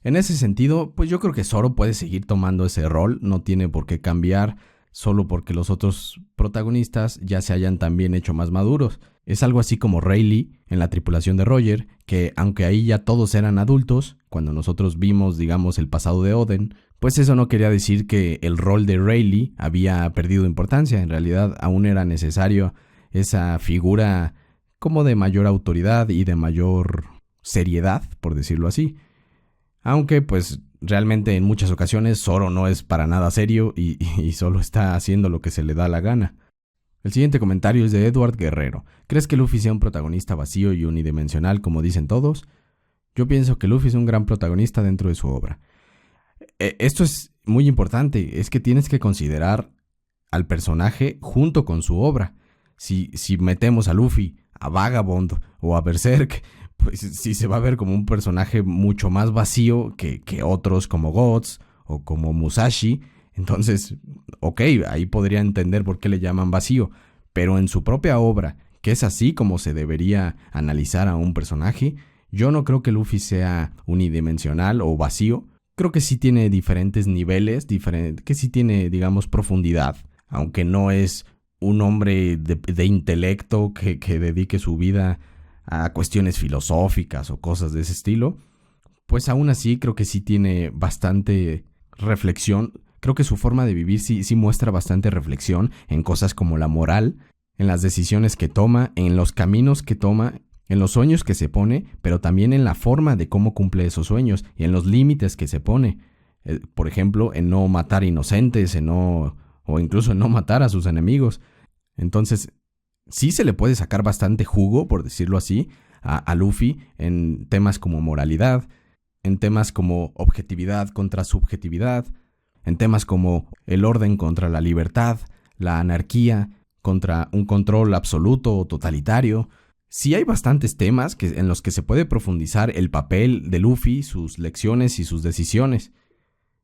En ese sentido, pues yo creo que Zoro puede seguir tomando ese rol, no tiene por qué cambiar solo porque los otros protagonistas ya se hayan también hecho más maduros. Es algo así como Rayleigh en la tripulación de Roger, que aunque ahí ya todos eran adultos, cuando nosotros vimos, digamos, el pasado de Oden, pues eso no quería decir que el rol de Rayleigh había perdido importancia. En realidad aún era necesario esa figura como de mayor autoridad y de mayor seriedad, por decirlo así. Aunque pues realmente en muchas ocasiones Zoro no es para nada serio y solo está haciendo lo que se le da la gana. El siguiente comentario es de Edward Guerrero. ¿Crees que Luffy sea un protagonista vacío y unidimensional como dicen todos? Yo pienso que Luffy es un gran protagonista dentro de su obra. Esto es muy importante, es que tienes que considerar al personaje junto con su obra. Si metemos a Luffy, a Vagabond o a Berserk, pues sí se va a ver como un personaje mucho más vacío que otros como Guts o como Musashi. Entonces, ok, ahí podría entender por qué le llaman vacío, pero en su propia obra, que es así como se debería analizar a un personaje, yo no creo que Luffy sea unidimensional o vacío. Creo que sí tiene diferentes niveles, que sí tiene, digamos, profundidad, aunque no es un hombre de intelecto que dedique su vida a cuestiones filosóficas o cosas de ese estilo. Pues aún así creo que sí tiene bastante reflexión. Creo que su forma de vivir sí muestra bastante reflexión en cosas como la moral, en las decisiones que toma, en los caminos que toma, en los sueños que se pone, pero también en la forma de cómo cumple esos sueños y en los límites que se pone. Por ejemplo, en no matar inocentes, o incluso en no matar a sus enemigos. Entonces, sí se le puede sacar bastante jugo, por decirlo así, a Luffy en temas como moralidad, en temas como objetividad contra subjetividad, en temas como el orden contra la libertad, la anarquía contra un control absoluto o totalitario. sí hay bastantes temas en los que se puede profundizar el papel de Luffy, sus lecciones y sus decisiones.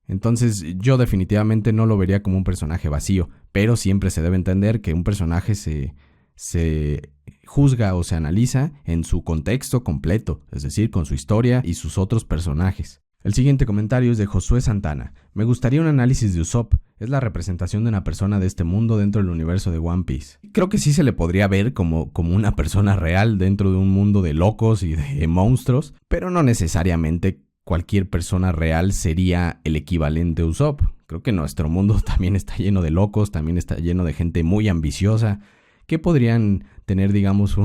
Entonces yo definitivamente no lo vería como un personaje vacío, pero siempre se debe entender que un personaje se juzga o se analiza en su contexto completo, es decir, con su historia y sus otros personajes. El siguiente comentario es de Josué Santana. Me gustaría un análisis de Usopp. Es la representación de una persona de este mundo dentro del universo de One Piece. Creo que sí se le podría ver como una persona real dentro de un mundo de locos y de monstruos, pero no necesariamente cualquier persona real sería el equivalente a Usopp. Creo que nuestro mundo también está lleno de locos, también está lleno de gente muy ambiciosa, que podrían tener, digamos,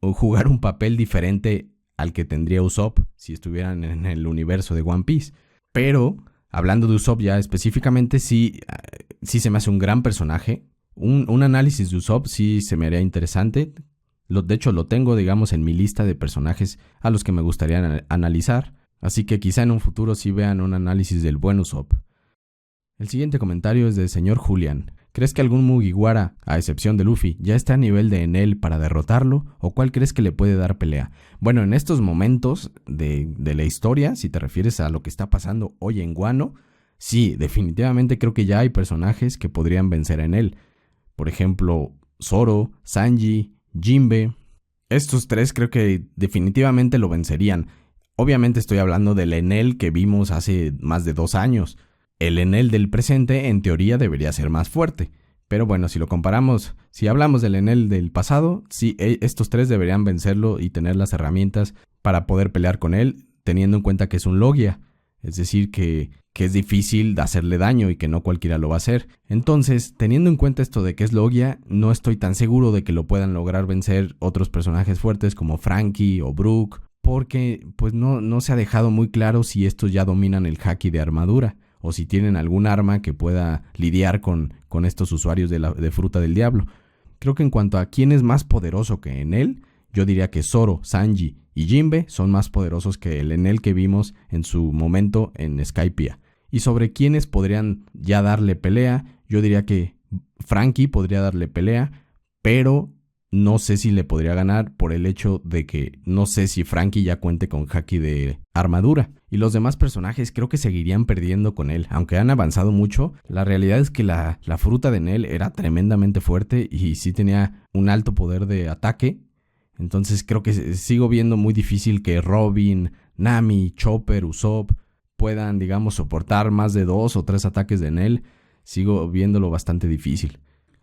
jugar un papel diferente al que tendría Usopp si estuvieran en el universo de One Piece. Pero, hablando de Usopp ya específicamente, sí se me hace un gran personaje. Un análisis de Usopp sí se me haría interesante. De hecho, lo tengo, digamos, en mi lista de personajes a los que me gustaría analizar. Así que quizá en un futuro sí vean un análisis del buen Usopp. El siguiente comentario es del señor Julián. ¿Crees que algún Mugiwara, a excepción de Luffy, ya está a nivel de Enel para derrotarlo? ¿O cuál crees que le puede dar pelea? Bueno, en estos momentos de la historia, si te refieres a lo que está pasando hoy en Wano, sí, definitivamente creo que ya hay personajes que podrían vencer a Enel. Por ejemplo, Zoro, Sanji, Jinbe. Estos tres creo que definitivamente lo vencerían. Obviamente estoy hablando del Enel que vimos hace más de 2 años. El Enel del presente, en teoría, debería ser más fuerte. Pero bueno, si lo comparamos, si hablamos del Enel del pasado, sí, estos tres deberían vencerlo y tener las herramientas para poder pelear con él, teniendo en cuenta que es un Logia. Es decir, que es difícil de hacerle daño y que no cualquiera lo va a hacer. Entonces, teniendo en cuenta esto de que es Logia, no estoy tan seguro de que lo puedan lograr vencer otros personajes fuertes como Franky o Brook, porque pues no se ha dejado muy claro si estos ya dominan el haki de armadura, o si tienen algún arma que pueda lidiar con estos usuarios de fruta del diablo. Creo que en cuanto a quién es más poderoso que Enel, yo diría que Zoro, Sanji y Jinbe son más poderosos que el Enel que vimos en su momento en Skypiea. Y sobre quiénes podrían ya darle pelea, yo diría que Franky podría darle pelea, pero no sé si le podría ganar por el hecho de que no sé si Franky ya cuente con haki de armadura. Y los demás personajes creo que seguirían perdiendo con él. Aunque han avanzado mucho, la realidad es que la fruta de Enel era tremendamente fuerte y sí tenía un alto poder de ataque. Entonces creo que sigo viendo muy difícil que Robin, Nami, Chopper, Usopp puedan, digamos, soportar más de 2 o 3 ataques de Enel. Sigo viéndolo bastante difícil.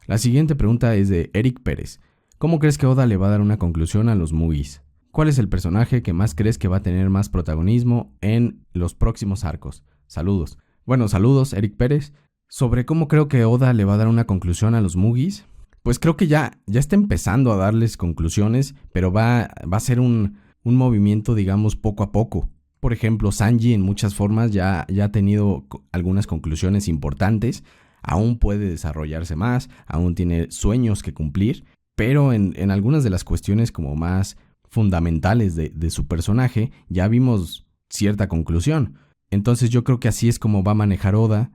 La siguiente pregunta es de Eric Pérez. ¿Cómo crees que Oda le va a dar una conclusión a los Mugis? ¿Cuál es el personaje que más crees que va a tener más protagonismo en los próximos arcos? Saludos. Bueno, saludos, Eric Pérez. Sobre cómo creo que Oda le va a dar una conclusión a los Mugis, pues creo que ya está empezando a darles conclusiones, pero va a ser un movimiento, digamos, poco a poco. Por ejemplo, Sanji en muchas formas ya ha tenido algunas conclusiones importantes, aún puede desarrollarse más, aún tiene sueños que cumplir, pero en algunas de las cuestiones como más fundamentales de su personaje ya vimos cierta conclusión. Entonces yo creo que así es como va a manejar Oda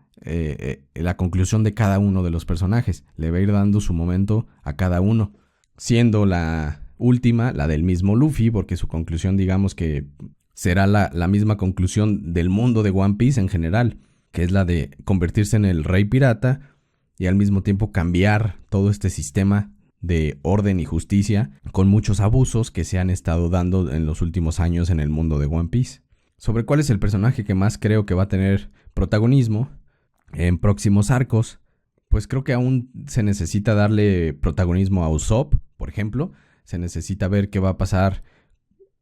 la conclusión de cada uno de los personajes. Le va a ir dando su momento a cada uno, siendo la última la del mismo Luffy, porque su conclusión, digamos que será la misma conclusión del mundo de One Piece en general, que es la de convertirse en el rey pirata y al mismo tiempo cambiar todo este sistema de orden y justicia con muchos abusos que se han estado dando en los últimos años en el mundo de One Piece. Sobre cuál es el personaje que más creo que va a tener protagonismo en próximos arcos, pues creo que aún se necesita darle protagonismo a Usopp, por ejemplo. Se necesita ver qué va a pasar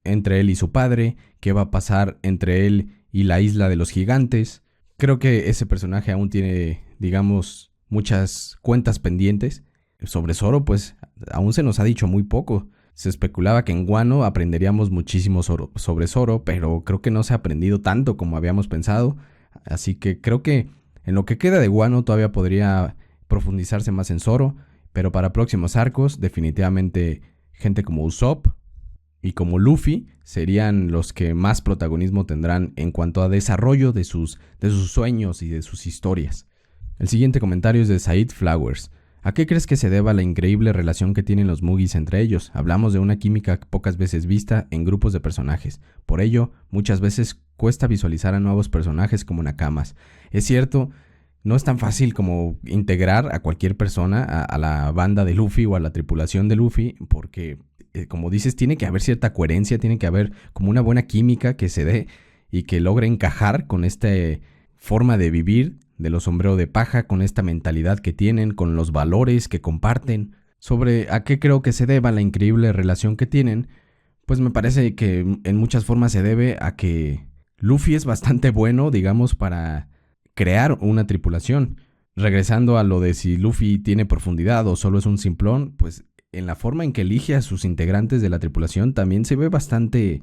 entre él y su padre, qué va a pasar entre él y la isla de los gigantes. Creo que ese personaje aún tiene, digamos, muchas cuentas pendientes. Sobre Zoro, pues aún se nos ha dicho muy poco. Se especulaba que en Wano aprenderíamos muchísimo sobre Zoro, pero creo que no se ha aprendido tanto como habíamos pensado. Así que creo que en lo que queda de Wano todavía podría profundizarse más en Zoro, pero para próximos arcos definitivamente gente como Usopp y como Luffy serían los que más protagonismo tendrán en cuanto a desarrollo de sus sueños y de sus historias. El siguiente comentario es de Said Flowers. ¿A qué crees que se deba la increíble relación que tienen los Mugis entre ellos? Hablamos de una química pocas veces vista en grupos de personajes. Por ello, muchas veces cuesta visualizar a nuevos personajes como nakamas. Es cierto, no es tan fácil como integrar a cualquier persona a la banda de Luffy o a la tripulación de Luffy, porque, como dices, tiene que haber cierta coherencia, tiene que haber como una buena química que se dé y que logre encajar con esta forma de vivir de los sombreros de paja, con esta mentalidad que tienen, con los valores que comparten. Sobre a qué creo que se deba la increíble relación que tienen, pues me parece que en muchas formas se debe a que Luffy es bastante bueno, digamos, para crear una tripulación. Regresando a lo de si Luffy tiene profundidad o solo es un simplón, pues en la forma en que elige a sus integrantes de la tripulación también se ve bastante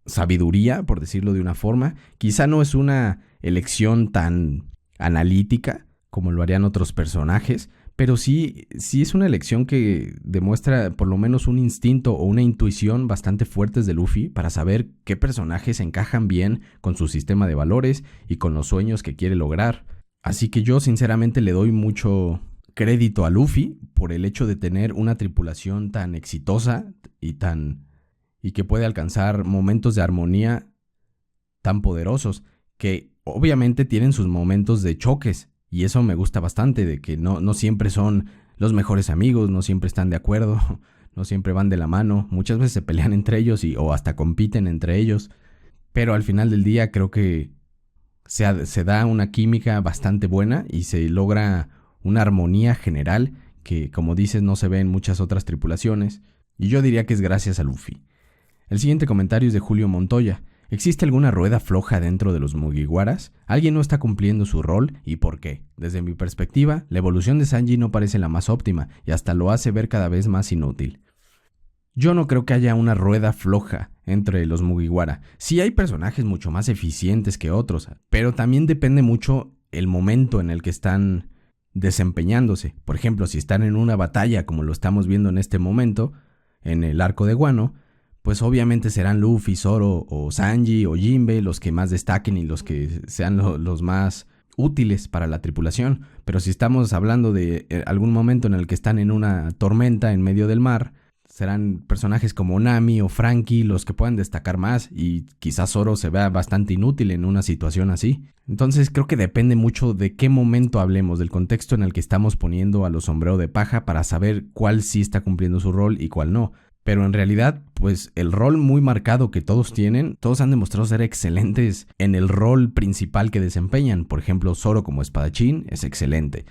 sabiduría, por decirlo de una forma. Quizá no es una elección tan analítica como lo harían otros personajes, pero sí es una elección que demuestra por lo menos un instinto o una intuición bastante fuertes de Luffy para saber qué personajes encajan bien con su sistema de valores y con los sueños que quiere lograr. Así que yo sinceramente le doy mucho crédito a Luffy por el hecho de tener una tripulación tan exitosa y que puede alcanzar momentos de armonía tan poderosos, que obviamente tienen sus momentos de choques, y eso me gusta bastante, de que no siempre son los mejores amigos, no siempre están de acuerdo, no siempre van de la mano, muchas veces se pelean entre ellos o hasta compiten entre ellos, pero al final del día creo que se da una química bastante buena y se logra una armonía general que, como dices, no se ve en muchas otras tripulaciones, y yo diría que es gracias a Luffy. El siguiente comentario es de Julio Montoya. ¿Existe alguna rueda floja dentro de los Mugiwaras? ¿Alguien no está cumpliendo su rol? ¿Y por qué? Desde mi perspectiva, la evolución de Sanji no parece la más óptima y hasta lo hace ver cada vez más inútil. Yo no creo que haya una rueda floja entre los Mugiwara. Sí hay personajes mucho más eficientes que otros, pero también depende mucho el momento en el que están desempeñándose. Por ejemplo, si están en una batalla como lo estamos viendo en este momento, en el arco de Wano, pues obviamente serán Luffy, Zoro o Sanji o Jinbe los que más destaquen y los que sean los más útiles para la tripulación. Pero si estamos hablando de algún momento en el que están en una tormenta en medio del mar, serán personajes como Nami o Franky los que puedan destacar más, y quizás Zoro se vea bastante inútil en una situación así. Entonces creo que depende mucho de qué momento hablemos, del contexto en el que estamos poniendo a los sombreros de paja para saber cuál sí está cumpliendo su rol y cuál no. Pero en realidad, pues el rol muy marcado que todos tienen, todos han demostrado ser excelentes en el rol principal que desempeñan. Por ejemplo, Zoro como espadachín es excelente.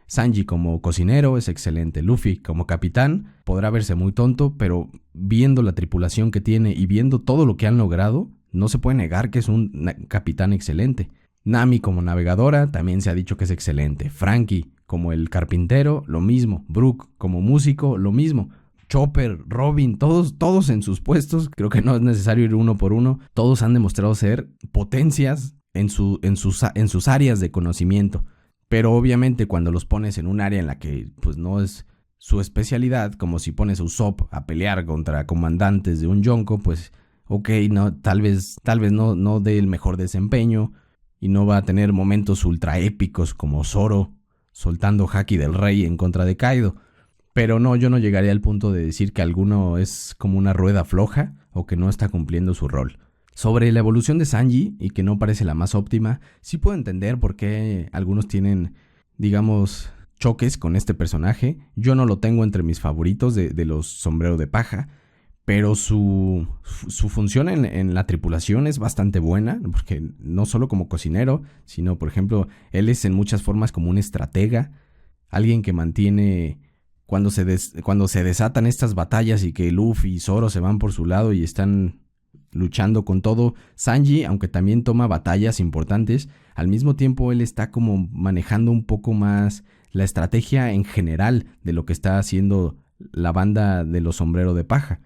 Sanji como cocinero es excelente. Luffy como capitán podrá verse muy tonto, pero viendo la tripulación que tiene y viendo todo lo que han logrado, no se puede negar que es un capitán excelente. Nami como navegadora también se ha dicho que es excelente. Franky como el carpintero, lo mismo. Brook como músico, lo mismo. Chopper, Robin, todos en sus puestos, creo que no es necesario ir uno por uno, todos han demostrado ser potencias en sus áreas de conocimiento, pero obviamente cuando los pones en un área en la que pues no es su especialidad, como si pones a Usopp a pelear contra comandantes de un Yonko, pues ok, no, tal vez no dé el mejor desempeño y no va a tener momentos ultra épicos como Zoro soltando Haki del Rey en contra de Kaido. Pero no, yo no llegaría al punto de decir que alguno es como una rueda floja o que no está cumpliendo su rol. Sobre la evolución de Sanji, y que no parece la más óptima, sí puedo entender por qué algunos tienen, digamos, choques con este personaje. Yo no lo tengo entre mis favoritos de los sombreros de paja, pero su función en la tripulación es bastante buena, porque no solo como cocinero, sino, por ejemplo, él es en muchas formas como un estratega, alguien que mantiene... Cuando se desatan estas batallas y que Luffy y Zoro se van por su lado y están luchando con todo, Sanji, aunque también toma batallas importantes, al mismo tiempo él está como manejando un poco más la estrategia en general de lo que está haciendo la banda de los sombreros de paja.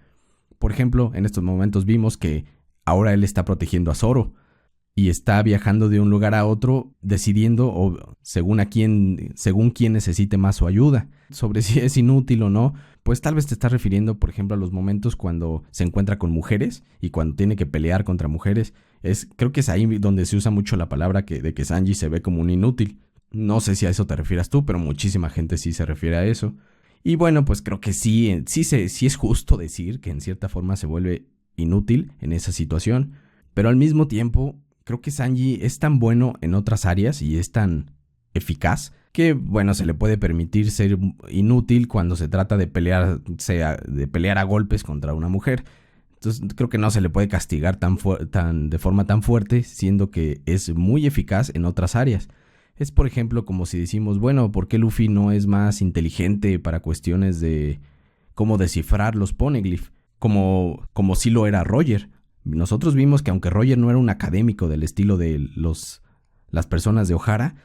Por ejemplo, en estos momentos vimos que ahora él está protegiendo a Zoro y está viajando de un lugar a otro decidiendo según quién necesite más su ayuda. Sobre si es inútil o no, pues tal vez te estás refiriendo, por ejemplo, a los momentos cuando se encuentra con mujeres y cuando tiene que pelear contra mujeres. Creo que es ahí donde se usa mucho la palabra de que Sanji se ve como un inútil. No sé si a eso te refieras tú, pero muchísima gente sí se refiere a eso. Y bueno, pues creo que sí es justo decir que en cierta forma se vuelve inútil en esa situación. Pero al mismo tiempo, creo que Sanji es tan bueno en otras áreas y es tan eficaz que, bueno, se le puede permitir ser inútil cuando se trata de pelear a golpes contra una mujer. Entonces creo que no se le puede castigar de forma tan fuerte, siendo que es muy eficaz en otras áreas. Es, por ejemplo, como si decimos, bueno, ¿por qué Luffy no es más inteligente para cuestiones de cómo descifrar los poneglyph? Como sí lo era Roger. Nosotros vimos que aunque Roger no era un académico del estilo de las personas de Ohara,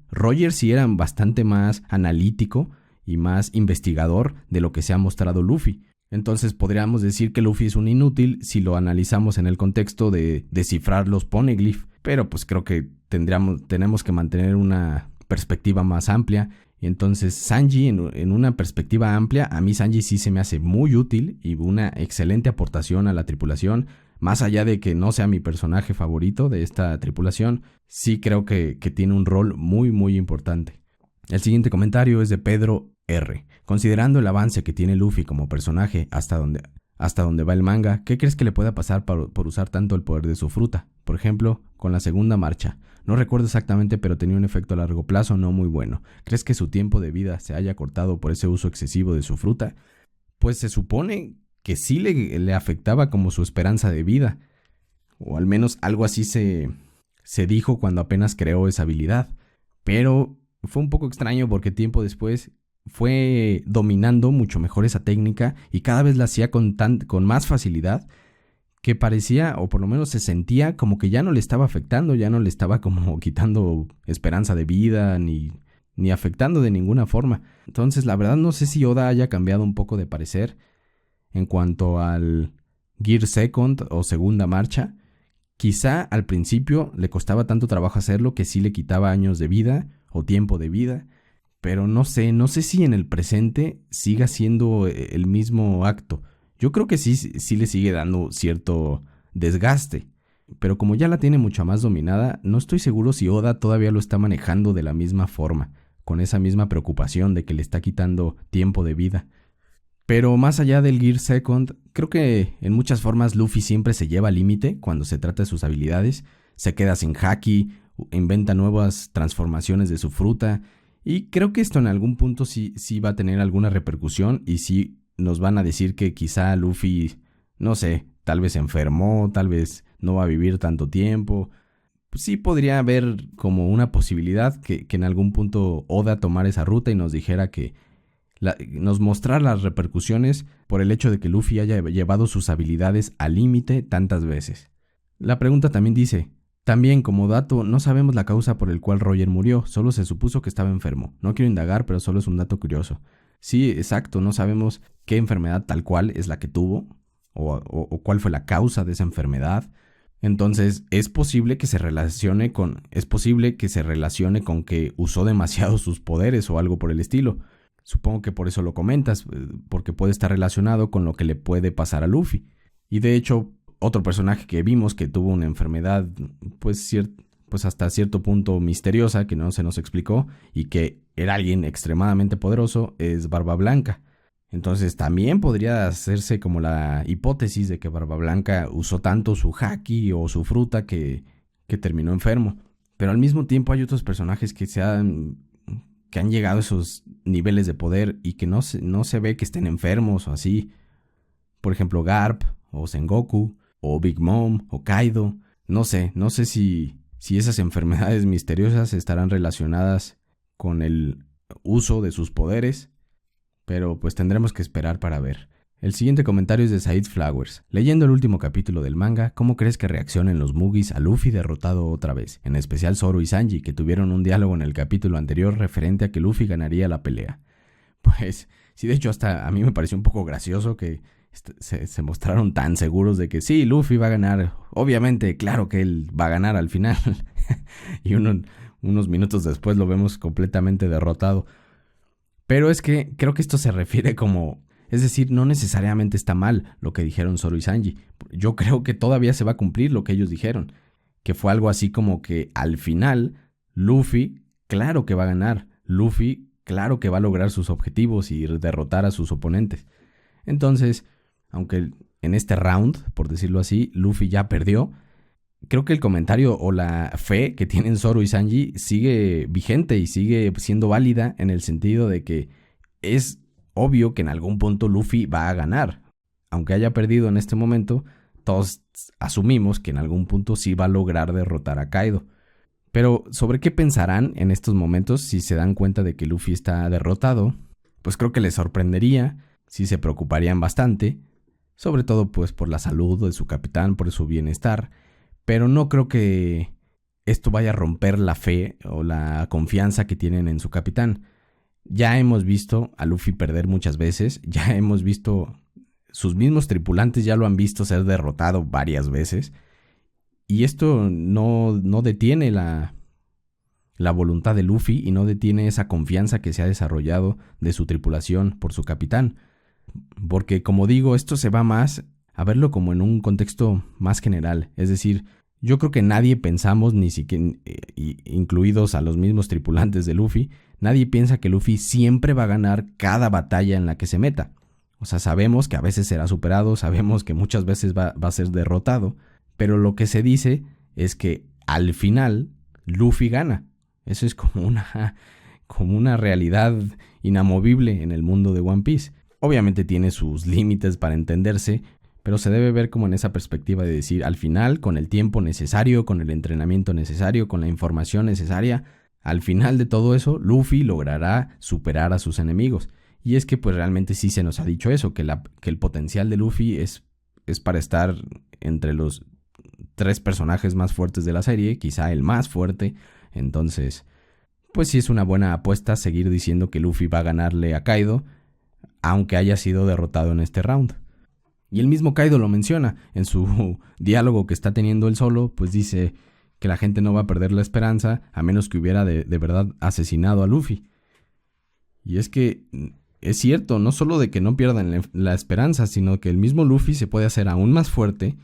Roger sí era bastante más analítico y más investigador de lo que se ha mostrado Luffy. Entonces podríamos decir que Luffy es un inútil si lo analizamos en el contexto de descifrar los poneglyph, pero pues creo que tenemos que mantener una perspectiva más amplia. Y entonces Sanji, en una perspectiva amplia, a mí Sanji sí se me hace muy útil y una excelente aportación a la tripulación. Más allá de que no sea mi personaje favorito de esta tripulación, sí creo que tiene un rol muy muy importante. El siguiente comentario es de Pedro R. Considerando el avance que tiene Luffy como personaje hasta donde va el manga, ¿qué crees que le pueda pasar por usar tanto el poder de su fruta? Por ejemplo, con la segunda marcha. No recuerdo exactamente, pero tenía un efecto a largo plazo no muy bueno. ¿Crees que su tiempo de vida se haya cortado por ese uso excesivo de su fruta? Pues se supone que sí le afectaba como su esperanza de vida. O al menos algo así se dijo cuando apenas creó esa habilidad. Pero fue un poco extraño porque tiempo después fue dominando mucho mejor esa técnica y cada vez la hacía con más facilidad, que parecía, o por lo menos se sentía, como que ya no le estaba afectando, ya no le estaba como quitando esperanza de vida, ni afectando de ninguna forma. Entonces la verdad no sé si Oda haya cambiado un poco de parecer en cuanto al Gear Second o segunda marcha. Quizá al principio le costaba tanto trabajo hacerlo que sí le quitaba años de vida o tiempo de vida, pero no sé si en el presente siga siendo el mismo acto. Yo creo que sí le sigue dando cierto desgaste, pero como ya la tiene mucho más dominada, no estoy seguro si Oda todavía lo está manejando de la misma forma, con esa misma preocupación de que le está quitando tiempo de vida. Pero más allá del Gear Second, creo que en muchas formas Luffy siempre se lleva al límite cuando se trata de sus habilidades. Se queda sin haki, inventa nuevas transformaciones de su fruta, y creo que esto en algún punto sí va a tener alguna repercusión y sí nos van a decir que quizá Luffy, no sé, tal vez se enfermó, tal vez no va a vivir tanto tiempo. Pues sí podría haber como una posibilidad que en algún punto Oda tomara esa ruta y nos dijera que nos mostrara las repercusiones por el hecho de que Luffy haya llevado sus habilidades al límite tantas veces. La pregunta también dice: también, como dato, no sabemos la causa por el cual Roger murió, solo se supuso que estaba enfermo. No quiero indagar, pero solo es un dato curioso. Sí, exacto, no sabemos qué enfermedad tal cual es la que tuvo, o cuál fue la causa de esa enfermedad. Entonces, es posible que se relacione con que usó demasiado sus poderes o algo por el estilo. Supongo que por eso lo comentas, porque puede estar relacionado con lo que le puede pasar a Luffy. Y de hecho, otro personaje que vimos que tuvo una enfermedad pues hasta cierto punto misteriosa, que no se nos explicó, y que era alguien extremadamente poderoso, es Barba Blanca. Entonces también podría hacerse como la hipótesis de que Barba Blanca usó tanto su haki o su fruta que terminó enfermo. Pero al mismo tiempo hay otros personajes que han llegado a esos niveles de poder y que no se ve que estén enfermos o así. Por ejemplo, Garp o Sengoku o Big Mom o Kaido. No sé si esas enfermedades misteriosas estarán relacionadas con el uso de sus poderes, pero pues tendremos que esperar para ver. El siguiente comentario es de Said Flowers. Leyendo el último capítulo del manga, ¿cómo crees que reaccionen los Mugis a Luffy derrotado otra vez? En especial Zoro y Sanji, que tuvieron un diálogo en el capítulo anterior referente a que Luffy ganaría la pelea. Pues sí, de hecho hasta a mí me pareció un poco gracioso que se mostraron tan seguros de que sí, Luffy va a ganar. Obviamente, claro que él va a ganar al final. Y unos minutos después lo vemos completamente derrotado. Pero es que creo que esto se refiere como... Es decir, no necesariamente está mal lo que dijeron Zoro y Sanji. Yo creo que todavía se va a cumplir lo que ellos dijeron. Que fue algo así como que al final Luffy claro que va a ganar. Luffy, claro que va a lograr sus objetivos y derrotar a sus oponentes. Entonces, aunque en este round, por decirlo así, Luffy ya perdió, creo que el comentario o la fe que tienen Zoro y Sanji sigue vigente y sigue siendo válida en el sentido de que es obvio que en algún punto Luffy va a ganar. Aunque haya perdido en este momento, todos asumimos que en algún punto sí va a lograr derrotar a Kaido. Pero ¿sobre qué pensarán en estos momentos si se dan cuenta de que Luffy está derrotado? Pues creo que les sorprendería, sí se preocuparían bastante, sobre todo pues por la salud de su capitán, por su bienestar, pero no creo que esto vaya a romper la fe o la confianza que tienen en su capitán. Ya hemos visto a Luffy perder muchas veces, ya hemos visto, sus mismos tripulantes ya lo han visto ser derrotado varias veces, y esto no detiene la voluntad de Luffy y no detiene esa confianza que se ha desarrollado de su tripulación por su capitán. Porque, como digo, esto se va más a verlo como en un contexto más general. Es decir, yo creo que nadie pensamos, ni siquiera incluidos a los mismos tripulantes de Luffy, nadie piensa que Luffy siempre va a ganar cada batalla en la que se meta. O sea, sabemos que a veces será superado, sabemos que muchas veces va a ser derrotado, pero lo que se dice es que al final Luffy gana. Eso es como una realidad inamovible en el mundo de One Piece. Obviamente tiene sus límites para entenderse, pero se debe ver como en esa perspectiva de decir, al final, con el tiempo necesario, con el entrenamiento necesario, con la información necesaria, al final de todo eso, Luffy logrará superar a sus enemigos. Y es que pues realmente sí se nos ha dicho eso, que el potencial de Luffy es para estar entre los 3 personajes más fuertes de la serie, quizá el más fuerte. Entonces, pues sí es una buena apuesta seguir diciendo que Luffy va a ganarle a Kaido, aunque haya sido derrotado en este round. Y el mismo Kaido lo menciona en su diálogo que está teniendo él solo, pues dice que la gente no va a perder la esperanza a menos que hubiera de verdad asesinado a Luffy. Y es que es cierto, no solo de que no pierdan la esperanza, sino que el mismo Luffy se puede hacer aún más fuerte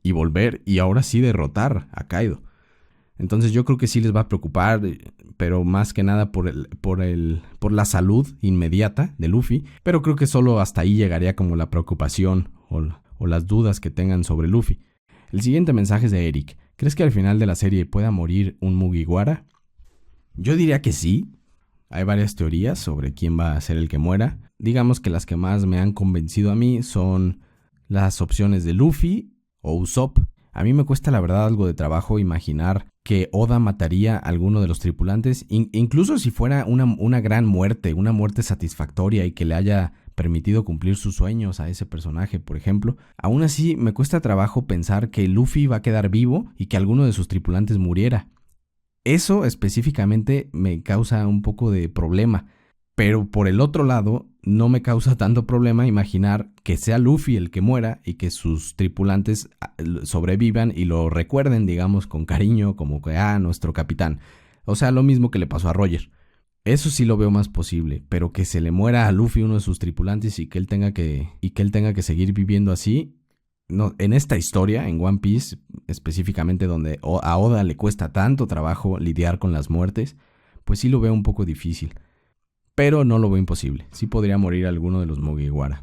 y volver y ahora sí derrotar a Kaido. Entonces yo creo que sí les va a preocupar, pero más que nada por la salud inmediata de Luffy. Pero creo que solo hasta ahí llegaría como la preocupación o las dudas que tengan sobre Luffy. El siguiente mensaje es de Eric. ¿Crees que al final de la serie pueda morir un Mugiwara? Yo diría que sí. Hay varias teorías sobre quién va a ser el que muera. Digamos que las que más me han convencido a mí son las opciones de Luffy o Usopp. A mí me cuesta la verdad algo de trabajo imaginar que Oda mataría a alguno de los tripulantes, incluso si fuera una gran muerte, una muerte satisfactoria y que le haya permitido cumplir sus sueños a ese personaje, por ejemplo. Aún así, me cuesta trabajo pensar que Luffy va a quedar vivo y que alguno de sus tripulantes muriera. Eso específicamente me causa un poco de problema, pero por el otro lado, no me causa tanto problema imaginar que sea Luffy el que muera y que sus tripulantes sobrevivan y lo recuerden, digamos, con cariño, como que, nuestro capitán. O sea, lo mismo que le pasó a Roger. Eso sí lo veo más posible, pero que se le muera a Luffy uno de sus tripulantes y que él tenga que seguir viviendo así. No, en esta historia, en One Piece, específicamente donde a Oda le cuesta tanto trabajo lidiar con las muertes, pues sí lo veo un poco difícil. Pero no lo veo imposible. Sí podría morir alguno de los Mugiwara.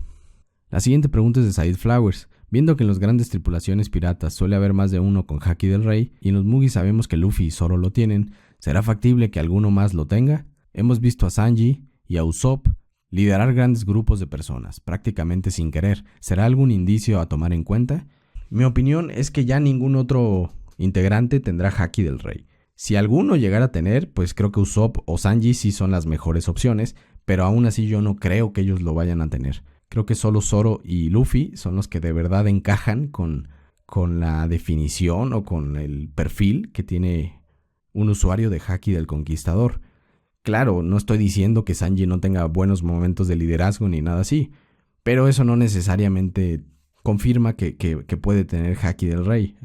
La siguiente pregunta es de Said Flowers. Viendo que en las grandes tripulaciones piratas suele haber más de uno con Haki del Rey, y en los Mugi sabemos que Luffy y Zoro lo tienen, ¿será factible que alguno más lo tenga? Hemos visto a Sanji y a Usopp liderar grandes grupos de personas, prácticamente sin querer. ¿Será algún indicio a tomar en cuenta? Mi opinión es que ya ningún otro integrante tendrá Haki del Rey. Si alguno llegara a tener, pues creo que Usopp o Sanji sí son las mejores opciones, pero aún así yo no creo que ellos lo vayan a tener. Creo que solo Zoro y Luffy son los que de verdad encajan con la definición o con el perfil que tiene un usuario de Haki del Conquistador. Claro, no estoy diciendo que Sanji no tenga buenos momentos de liderazgo ni nada así, pero eso no necesariamente confirma que puede tener Haki del Rey.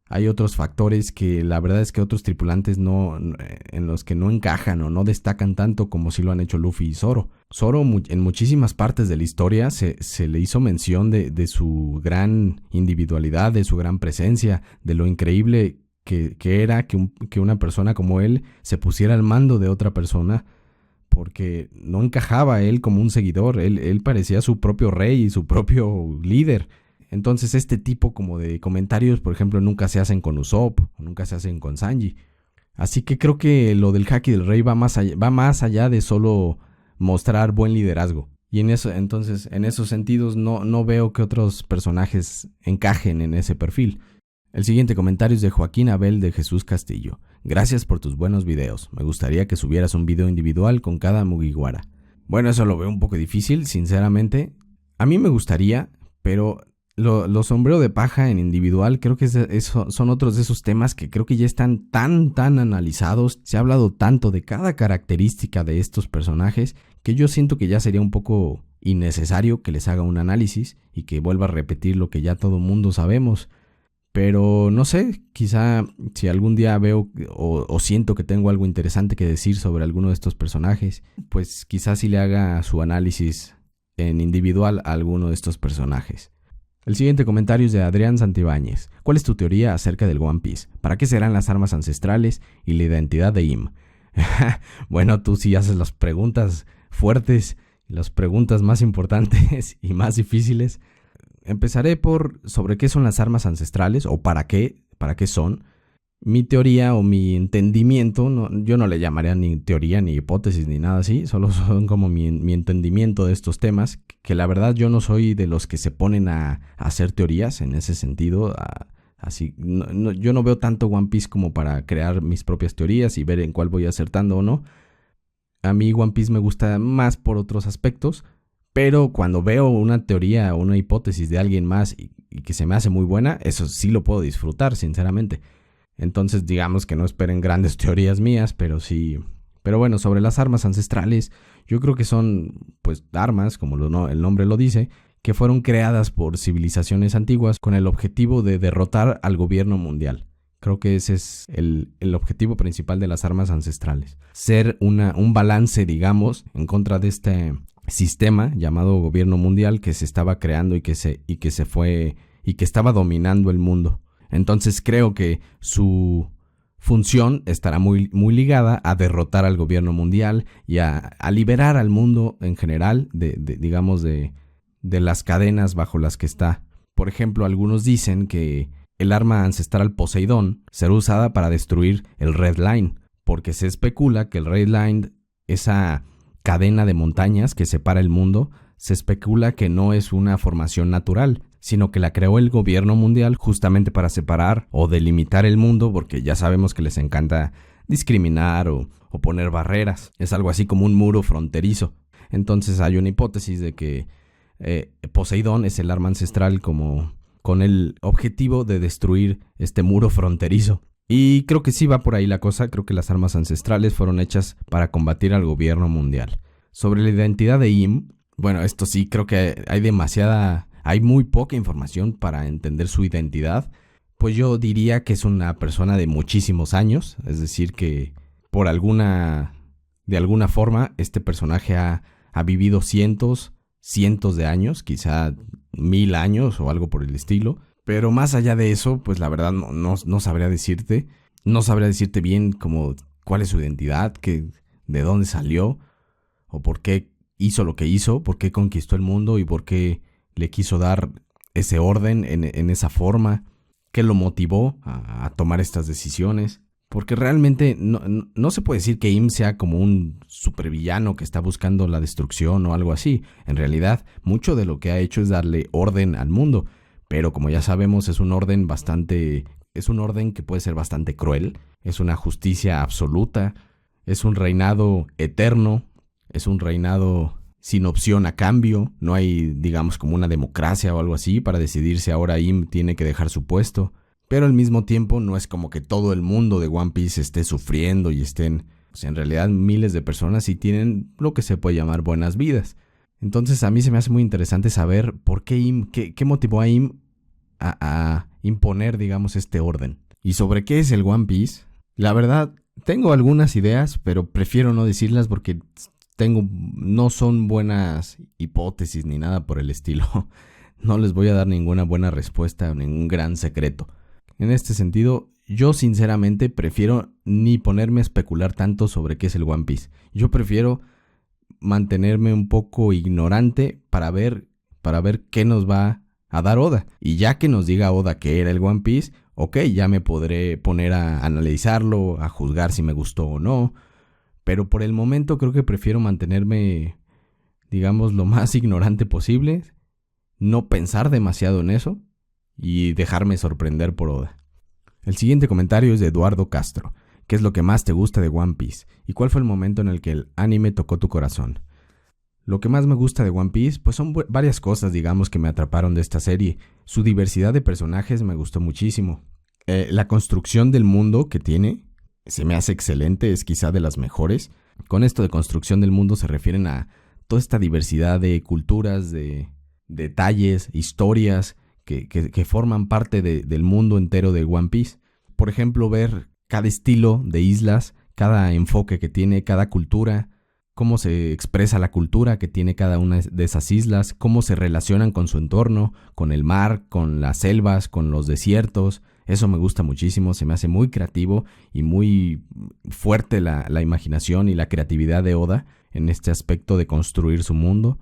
Hay otros factores que la verdad es que otros tripulantes en los que no encajan o no destacan tanto como si lo han hecho Luffy y Zoro. Zoro en muchísimas partes de la historia se le hizo mención de su gran individualidad, de su gran presencia, de lo increíble que una persona como él se pusiera al mando de otra persona, porque no encajaba él como un seguidor. Él parecía su propio rey y su propio líder. Entonces este tipo como de comentarios, por ejemplo, nunca se hacen con Usopp, nunca se hacen con Sanji. Así que creo que lo del Haki del Rey va más allá de solo mostrar buen liderazgo. Y en esos sentidos no veo que otros personajes encajen en ese perfil. El siguiente comentario es de Joaquín Abel de Jesús Castillo. Gracias por tus buenos videos. Me gustaría que subieras un video individual con cada Mugiwara. Bueno, eso lo veo un poco difícil, sinceramente. A mí me gustaría, pero los sombreros de paja en individual creo que son otros de esos temas que creo que ya están tan analizados. Se ha hablado tanto de cada característica de estos personajes que yo siento que ya sería un poco innecesario que les haga un análisis y que vuelva a repetir lo que ya todo mundo sabemos. Pero no sé, quizá si algún día veo o siento que tengo algo interesante que decir sobre alguno de estos personajes, pues quizás sí le haga su análisis en individual a alguno de estos personajes. El siguiente comentario es de Adrián Santibáñez. ¿Cuál es tu teoría acerca del One Piece? ¿Para qué serán las armas ancestrales y la identidad de Im? Bueno, tú sí haces las preguntas fuertes, las preguntas más importantes y más difíciles. Empezaré sobre qué son las armas ancestrales o para qué son. Mi teoría o mi entendimiento, yo no le llamaría ni teoría ni hipótesis ni nada así, solo son como mi entendimiento de estos temas, que la verdad yo no soy de los que se ponen a hacer teorías en ese sentido. Así, yo no veo tanto One Piece como para crear mis propias teorías y ver en cuál voy acertando o no. A mí One Piece me gusta más por otros aspectos. Pero cuando veo una teoría o una hipótesis de alguien más y que se me hace muy buena, eso sí lo puedo disfrutar, sinceramente. Entonces, digamos que no esperen grandes teorías mías, pero sí. Pero bueno, sobre las armas ancestrales, yo creo que son, pues, armas, como el nombre lo dice, que fueron creadas por civilizaciones antiguas con el objetivo de derrotar al gobierno mundial. Creo que ese es el objetivo principal de las armas ancestrales. Ser un balance, digamos, en contra de este sistema llamado gobierno mundial que se estaba creando y que estaba dominando el mundo. Entonces creo que su función estará muy ligada a derrotar al gobierno mundial y a liberar al mundo en general de las cadenas bajo las que está. Por ejemplo, algunos dicen que el arma ancestral Poseidón será usada para destruir el Red Line, porque se especula que el Red Line, esa cadena de montañas que separa el mundo, se especula que no es una formación natural, sino que la creó el gobierno mundial justamente para separar o delimitar el mundo, porque ya sabemos que les encanta discriminar o poner barreras. Es algo así como un muro fronterizo. Entonces hay una hipótesis de que Poseidón es el arma ancestral como con el objetivo de destruir este muro fronterizo. Y creo que sí va por ahí la cosa. Creo que las armas ancestrales fueron hechas para combatir al gobierno mundial. Sobre la identidad de Im, bueno, esto sí creo que hay muy poca información para entender su identidad. Pues yo diría que es una persona de muchísimos años, es decir que de alguna forma este personaje ha vivido cientos de años, quizá 1000 años o algo por el estilo. Pero más allá de eso, pues la verdad no sabría decirte. No sabría decirte bien como cuál es su identidad, de dónde salió, o por qué hizo lo que hizo, por qué conquistó el mundo y por qué le quiso dar ese orden en esa forma, qué lo motivó a tomar estas decisiones. Porque realmente no se puede decir que Im sea como un supervillano que está buscando la destrucción o algo así. En realidad, mucho de lo que ha hecho es darle orden al mundo. Pero como ya sabemos, es un orden que puede ser bastante cruel, es una justicia absoluta, es un reinado eterno, es un reinado sin opción a cambio, no hay, digamos, como una democracia o algo así para decidir si ahora Im tiene que dejar su puesto. Pero al mismo tiempo no es como que todo el mundo de One Piece esté sufriendo y en realidad miles de personas sí tienen lo que se puede llamar buenas vidas. Entonces a mí se me hace muy interesante saber por qué qué motivó a Im a imponer, digamos, este orden. Y sobre qué es el One Piece, la verdad, tengo algunas ideas, pero prefiero no decirlas porque no son buenas hipótesis ni nada por el estilo. No les voy a dar ninguna buena respuesta o ningún gran secreto. En este sentido, yo sinceramente prefiero ni ponerme a especular tanto sobre qué es el One Piece. Yo prefiero mantenerme un poco ignorante para ver qué nos va a dar Oda. Y ya que nos diga Oda qué era el One Piece, ok, ya me podré poner a analizarlo, a juzgar si me gustó o no. Pero por el momento creo que prefiero mantenerme, digamos, lo más ignorante posible, no pensar demasiado en eso y dejarme sorprender por Oda. El siguiente comentario es de Eduardo Castro. ¿Qué es lo que más te gusta de One Piece? ¿Y cuál fue el momento en el que el anime tocó tu corazón? Lo que más me gusta de One Piece, pues son varias cosas, digamos, que me atraparon de esta serie. Su diversidad de personajes me gustó muchísimo. La construcción del mundo que tiene se me hace excelente, es quizá de las mejores. Con esto de construcción del mundo se refieren a toda esta diversidad de culturas, de detalles, historias que forman parte del mundo entero de One Piece. Por ejemplo, ver cada estilo de islas, cada enfoque que tiene cada cultura, cómo se expresa la cultura que tiene cada una de esas islas, cómo se relacionan con su entorno, con el mar, con las selvas, con los desiertos. Eso me gusta muchísimo, se me hace muy creativo y muy fuerte la imaginación y la creatividad de Oda en este aspecto de construir su mundo.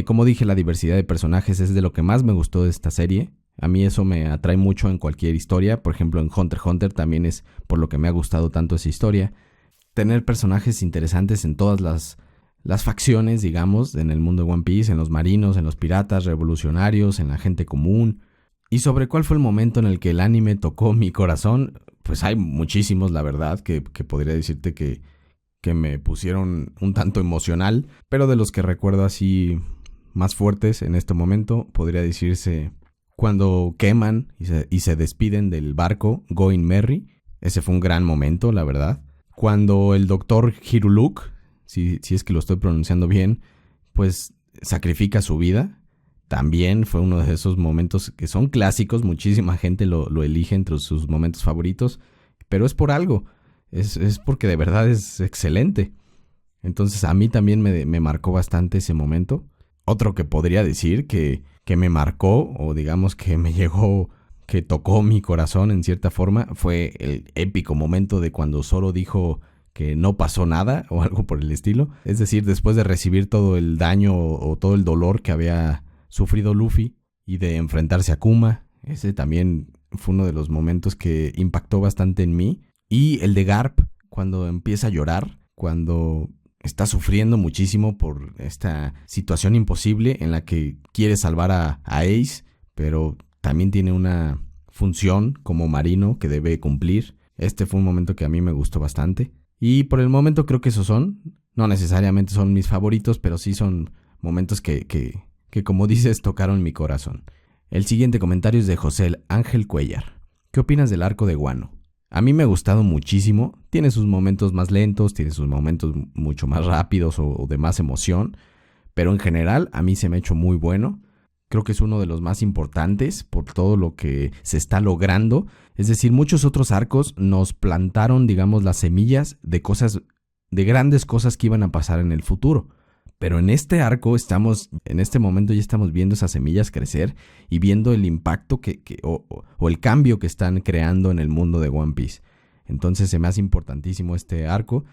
Como dije, la diversidad de personajes es de lo que más me gustó de esta serie. A mí eso me atrae mucho en cualquier historia. Por ejemplo, en Hunter x Hunter también es por lo que me ha gustado tanto esa historia. Tener personajes interesantes en todas las facciones, digamos, en el mundo de One Piece, en los marinos, en los piratas, revolucionarios, en la gente común. Y sobre cuál fue el momento en el que el anime tocó mi corazón, pues hay muchísimos, la verdad, que podría decirte que me pusieron un tanto emocional, pero de los que recuerdo así más fuertes en este momento, podría decirse cuando queman y se despiden del barco Going Merry. Ese fue un gran momento, la verdad. Cuando el doctor Hiruluk, si es que lo estoy pronunciando bien, pues sacrifica su vida. También fue uno de esos momentos que son clásicos, muchísima gente lo elige entre sus momentos favoritos, pero es por algo, es porque de verdad es excelente. Entonces a mí también me marcó bastante ese momento. Otro que podría decir que me marcó, o digamos que me llegó, que tocó mi corazón en cierta forma, fue el épico momento de cuando Zoro dijo que no pasó nada o algo por el estilo. Es decir, después de recibir todo el daño o todo el dolor que había sufrido Luffy y de enfrentarse a Kuma. Ese también fue uno de los momentos que impactó bastante en mí. Y el de Garp, cuando empieza a llorar, cuando está sufriendo muchísimo por esta situación imposible en la que quiere salvar a Ace, pero también tiene una función como marino que debe cumplir. Este fue un momento que a mí me gustó bastante. Y por el momento creo que esos son, no necesariamente son mis favoritos, pero sí son momentos que como dices, tocaron mi corazón. El siguiente comentario es de José Ángel Cuellar. ¿Qué opinas del arco de Wano? A mí me ha gustado muchísimo. Tiene sus momentos más lentos, tiene sus momentos mucho más rápidos o de más emoción. Pero en general a mí se me ha hecho muy bueno. Creo que es uno de los más importantes por todo lo que se está logrando. Es decir, muchos otros arcos nos plantaron, digamos, las semillas de cosas, de grandes cosas que iban a pasar en el futuro. Pero en este arco en este momento ya estamos viendo esas semillas crecer y viendo el impacto o el cambio que están creando en el mundo de One Piece. Entonces se me hace importantísimo este arco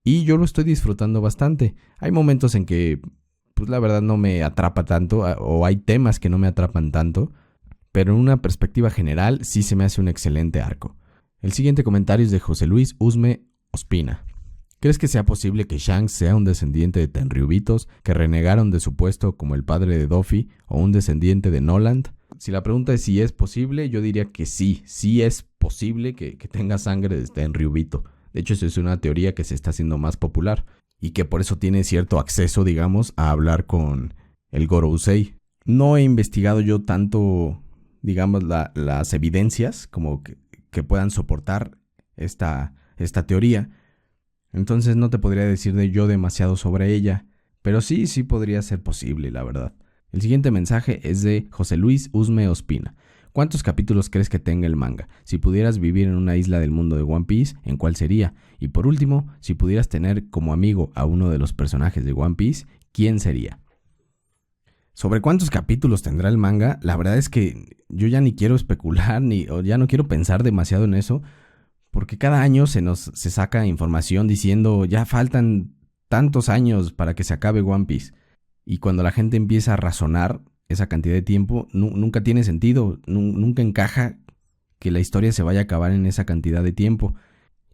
y yo lo estoy disfrutando bastante. Hay momentos en que, pues la verdad no me atrapa tanto o hay temas que no me atrapan tanto, pero en una perspectiva general sí se me hace un excelente arco. El siguiente comentario es de José Luis Usme Ospina. ¿Crees que sea posible que Shanks sea un descendiente de Tenryubitos que renegaron de su puesto como el padre de Doffy o un descendiente de Noland? Si la pregunta es si es posible, yo diría que sí es posible que tenga sangre de Tenryubito. De hecho, eso es una teoría que se está haciendo más popular y que por eso tiene cierto acceso, digamos, a hablar con el Gorosei. No he investigado yo tanto, digamos, las evidencias como que puedan soportar esta teoría. Entonces no te podría decir yo demasiado sobre ella, pero sí podría ser posible, la verdad. El siguiente mensaje es de José Luis Usme Ospina. ¿Cuántos capítulos crees que tenga el manga? Si pudieras vivir en una isla del mundo de One Piece, ¿en cuál sería? Y por último, si pudieras tener como amigo a uno de los personajes de One Piece, ¿quién sería? Sobre cuántos capítulos tendrá el manga, la verdad es que yo ya ni quiero especular o ya no quiero pensar demasiado en eso, Porque cada año se saca información diciendo ya faltan tantos años para que se acabe One Piece. Y cuando la gente empieza a razonar esa cantidad de tiempo, nunca tiene sentido, nunca encaja que la historia se vaya a acabar en esa cantidad de tiempo.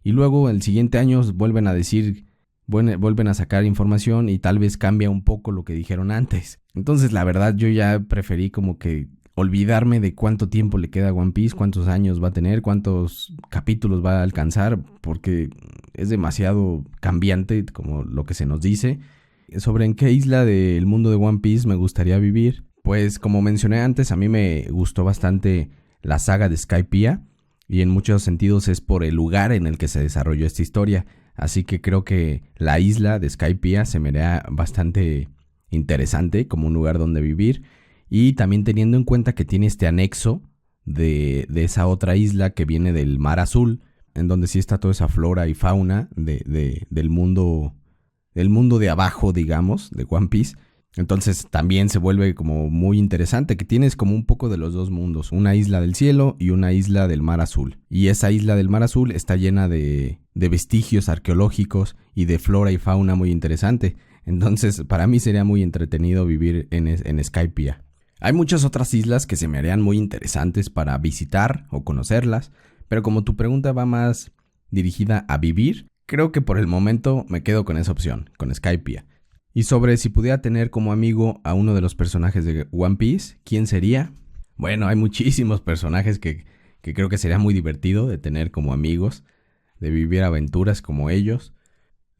Y luego el siguiente año vuelven a decir, vuelven a sacar información y tal vez cambia un poco lo que dijeron antes. Entonces la verdad yo ya preferí como que olvidarme de cuánto tiempo le queda a One Piece, cuántos años va a tener, cuántos capítulos va a alcanzar, porque es demasiado cambiante como lo que se nos dice. Sobre en qué isla del mundo de One Piece me gustaría vivir, pues como mencioné antes, a mí me gustó bastante la saga de Skypiea y en muchos sentidos es por el lugar en el que se desarrolló esta historia, así que creo que la isla de Skypiea se me haría bastante interesante como un lugar donde vivir, y también teniendo en cuenta que tiene este anexo de esa otra isla que viene del Mar Azul, en donde sí está toda esa flora y fauna del mundo de abajo, digamos, de One Piece. Entonces también se vuelve como muy interesante que tienes como un poco de los dos mundos, una isla del cielo y una isla del Mar Azul. Y esa isla del Mar Azul está llena de vestigios arqueológicos y de flora y fauna muy interesante. Entonces para mí sería muy entretenido vivir en Skypiea. Hay muchas otras islas que se me harían muy interesantes para visitar o conocerlas, pero como tu pregunta va más dirigida a vivir, creo que por el momento me quedo con esa opción, con Skypiea. Y sobre si pudiera tener como amigo a uno de los personajes de One Piece, ¿quién sería? Bueno, hay muchísimos personajes que creo que sería muy divertido de tener como amigos, de vivir aventuras como ellos.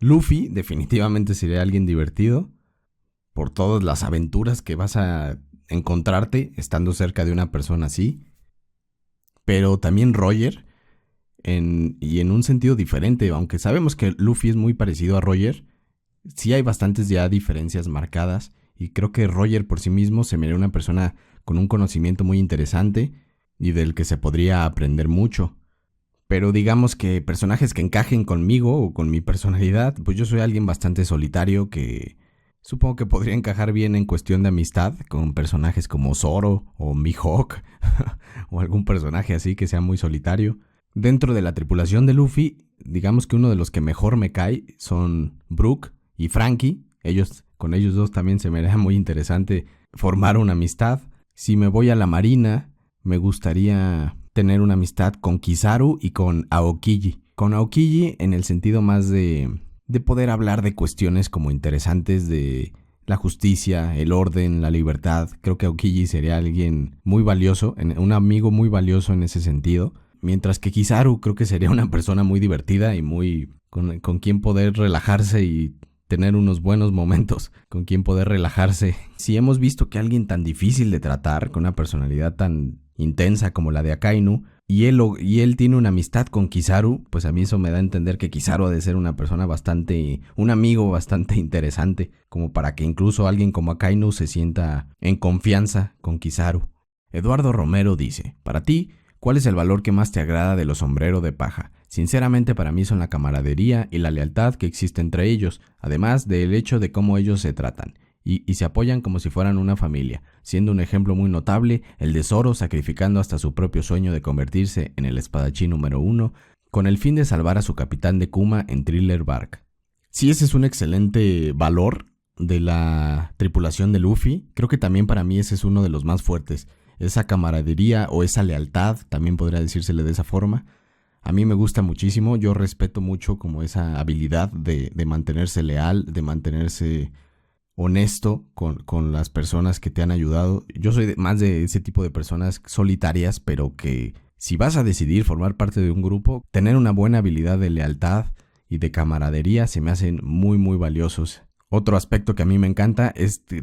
Luffy definitivamente sería alguien divertido por todas las aventuras que vas a encontrarte estando cerca de una persona así. Pero también Roger, y en un sentido diferente, aunque sabemos que Luffy es muy parecido a Roger, sí hay bastantes ya diferencias marcadas, y creo que Roger por sí mismo se me haría una persona con un conocimiento muy interesante y del que se podría aprender mucho. Pero digamos que personajes que encajen conmigo o con mi personalidad, pues yo soy alguien bastante solitario que supongo que podría encajar bien en cuestión de amistad con personajes como Zoro o Mihawk o algún personaje así que sea muy solitario. Dentro de la tripulación de Luffy, digamos que uno de los que mejor me cae son Brook y Franky. Con ellos dos también se me haría muy interesante formar una amistad. Si me voy a la marina, me gustaría tener una amistad con Kizaru y con Aokiji. Con Aokiji en el sentido más de poder hablar de cuestiones como interesantes de la justicia, el orden, la libertad. Creo que Aokiji sería alguien muy valioso, un amigo muy valioso en ese sentido. Mientras que Kizaru creo que sería una persona muy divertida y muy con quien poder relajarse y tener unos buenos momentos, con quien poder relajarse. Si hemos visto que alguien tan difícil de tratar, con una personalidad tan intensa como la de Akainu, y él tiene una amistad con Kizaru, pues a mí eso me da a entender que Kizaru ha de ser una persona un amigo bastante interesante, como para que incluso alguien como Akainu se sienta en confianza con Kizaru. Eduardo Romero dice, para ti, ¿cuál es el valor que más te agrada de los sombreros de paja? Sinceramente para mí son la camaradería y la lealtad que existe entre ellos, además del hecho de cómo ellos se tratan. Y se apoyan como si fueran una familia, siendo un ejemplo muy notable el de Zoro sacrificando hasta su propio sueño de convertirse en el espadachín número 1 con el fin de salvar a su capitán de Kuma en Thriller Bark. Sí, ese es un excelente valor de la tripulación de Luffy. Creo que también para mí ese es uno de los más fuertes. Esa camaradería o esa lealtad, también podría decírsele de esa forma. A mí me gusta muchísimo, yo respeto mucho como esa habilidad de mantenerse leal, de mantenerse honesto con las personas que te han ayudado. Yo soy más de ese tipo de personas solitarias, pero que si vas a decidir formar parte de un grupo, tener una buena habilidad de lealtad y de camaradería se me hacen muy muy valiosos. Otro aspecto que a mí me encanta,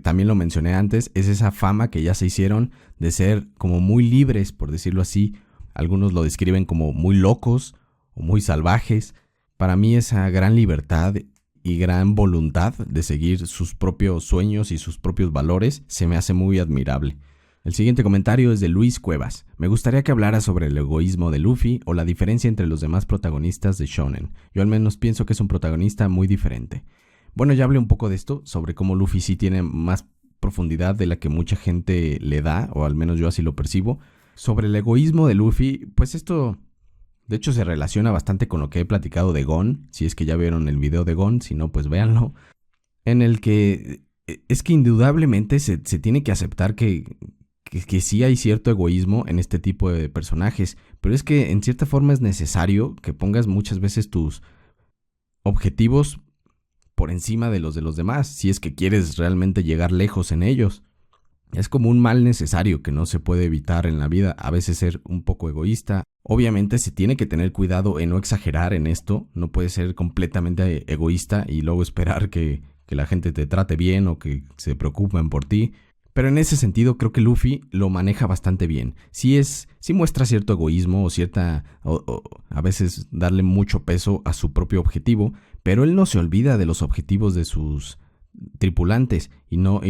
también lo mencioné antes, es esa fama que ya se hicieron de ser como muy libres, por decirlo así. Algunos lo describen como muy locos o muy salvajes. Para mí esa gran libertad y gran voluntad de seguir sus propios sueños y sus propios valores se me hace muy admirable. El siguiente comentario es de Luis Cuevas. Me gustaría que hablara sobre el egoísmo de Luffy o la diferencia entre los demás protagonistas de Shonen. Yo al menos pienso que es un protagonista muy diferente. Bueno, ya hablé un poco de esto, sobre cómo Luffy sí tiene más profundidad de la que mucha gente le da, o al menos yo así lo percibo. Sobre el egoísmo de Luffy, pues esto De hecho, se relaciona bastante con lo que he platicado de Gon, si es que ya vieron el video de Gon, si no, pues véanlo, en el que es que indudablemente se tiene que aceptar que sí hay cierto egoísmo en este tipo de personajes, pero es que en cierta forma es necesario que pongas muchas veces tus objetivos por encima de los demás, si es que quieres realmente llegar lejos en ellos. Es como un mal necesario que no se puede evitar en la vida, a veces ser un poco egoísta. Obviamente se tiene que tener cuidado en no exagerar en esto, no puedes ser completamente egoísta y luego esperar que la gente te trate bien o que se preocupen por ti. Pero en ese sentido creo que Luffy lo maneja bastante bien. Sí muestra cierto egoísmo o a veces darle mucho peso a su propio objetivo, pero él no se olvida de los objetivos de sus tripulantes y no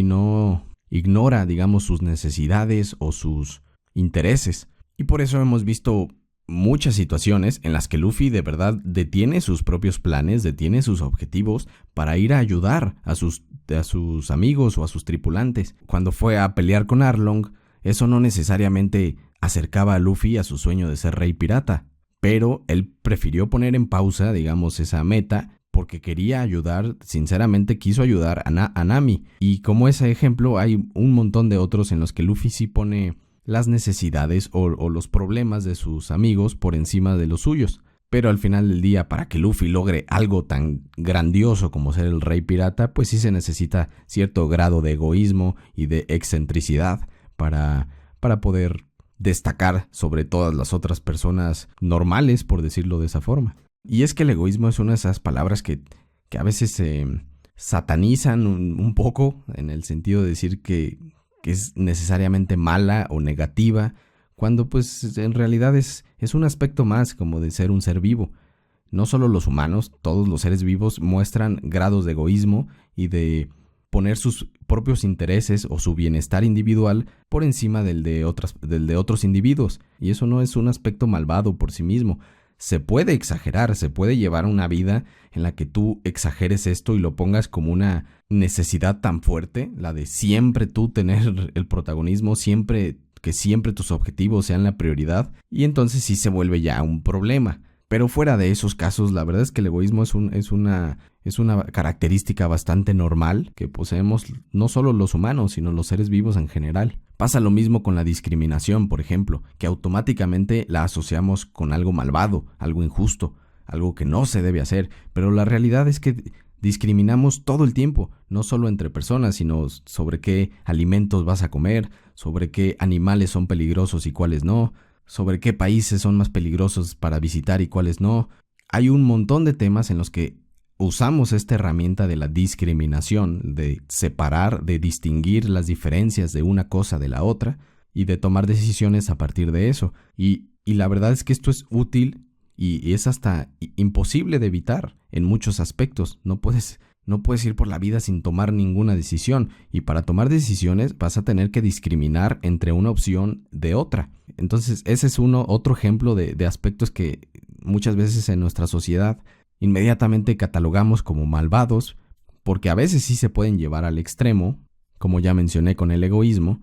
ignora, digamos, sus necesidades o sus intereses. Y por eso hemos visto muchas situaciones en las que Luffy de verdad detiene sus propios planes, detiene sus objetivos para ir a ayudar a sus amigos o a sus tripulantes. Cuando fue a pelear con Arlong, eso no necesariamente acercaba a Luffy a su sueño de ser rey pirata, pero él prefirió poner en pausa, digamos, esa meta porque quería ayudar, sinceramente quiso ayudar a Nami. Y como ese ejemplo hay un montón de otros en los que Luffy sí pone las necesidades o los problemas de sus amigos por encima de los suyos. Pero al final del día, para que Luffy logre algo tan grandioso como ser el rey pirata, pues sí se necesita cierto grado de egoísmo y de excentricidad para poder destacar sobre todas las otras personas normales, por decirlo de esa forma. Y es que el egoísmo es una de esas palabras que a veces se satanizan un poco, en el sentido de decir que es necesariamente mala o negativa, cuando pues en realidad es un aspecto más como de ser un ser vivo. No solo los humanos, todos los seres vivos muestran grados de egoísmo y de poner sus propios intereses o su bienestar individual por encima del de otros individuos. Y eso no es un aspecto malvado por sí mismo. Se puede exagerar, se puede llevar una vida en la que tú exageres esto y lo pongas como una necesidad tan fuerte, la de siempre tú tener el protagonismo, que siempre tus objetivos sean la prioridad, y entonces sí se vuelve ya un problema. Pero fuera de esos casos, la verdad es que el egoísmo es una característica bastante normal que poseemos no solo los humanos, sino los seres vivos en general. Pasa lo mismo con la discriminación, por ejemplo, que automáticamente la asociamos con algo malvado, algo injusto, algo que no se debe hacer, pero la realidad es que discriminamos todo el tiempo, no solo entre personas, sino sobre qué alimentos vas a comer, sobre qué animales son peligrosos y cuáles no, sobre qué países son más peligrosos para visitar y cuáles no. Hay un montón de temas en los que usamos esta herramienta de la discriminación, de separar, de distinguir las diferencias de una cosa de la otra y de tomar decisiones a partir de eso. Y la verdad es que esto es útil y es hasta imposible de evitar en muchos aspectos. No puedes ir por la vida sin tomar ninguna decisión, y para tomar decisiones vas a tener que discriminar entre una opción de otra. Entonces ese es otro ejemplo de aspectos que muchas veces en nuestra sociedad inmediatamente catalogamos como malvados, porque a veces sí se pueden llevar al extremo, como ya mencioné con el egoísmo,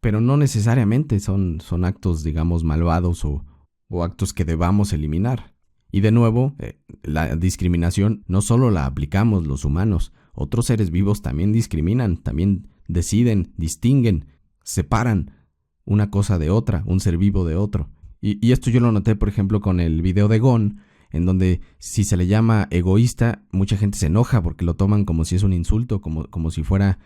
pero no necesariamente son actos, digamos, malvados o actos que debamos eliminar. Y de nuevo, la discriminación no solo la aplicamos los humanos, otros seres vivos también discriminan, también deciden, distinguen, separan una cosa de otra, un ser vivo de otro. Y esto yo lo noté, por ejemplo, con el video de Gon, en donde si se le llama egoísta, mucha gente se enoja porque lo toman como si es un insulto, como si fuera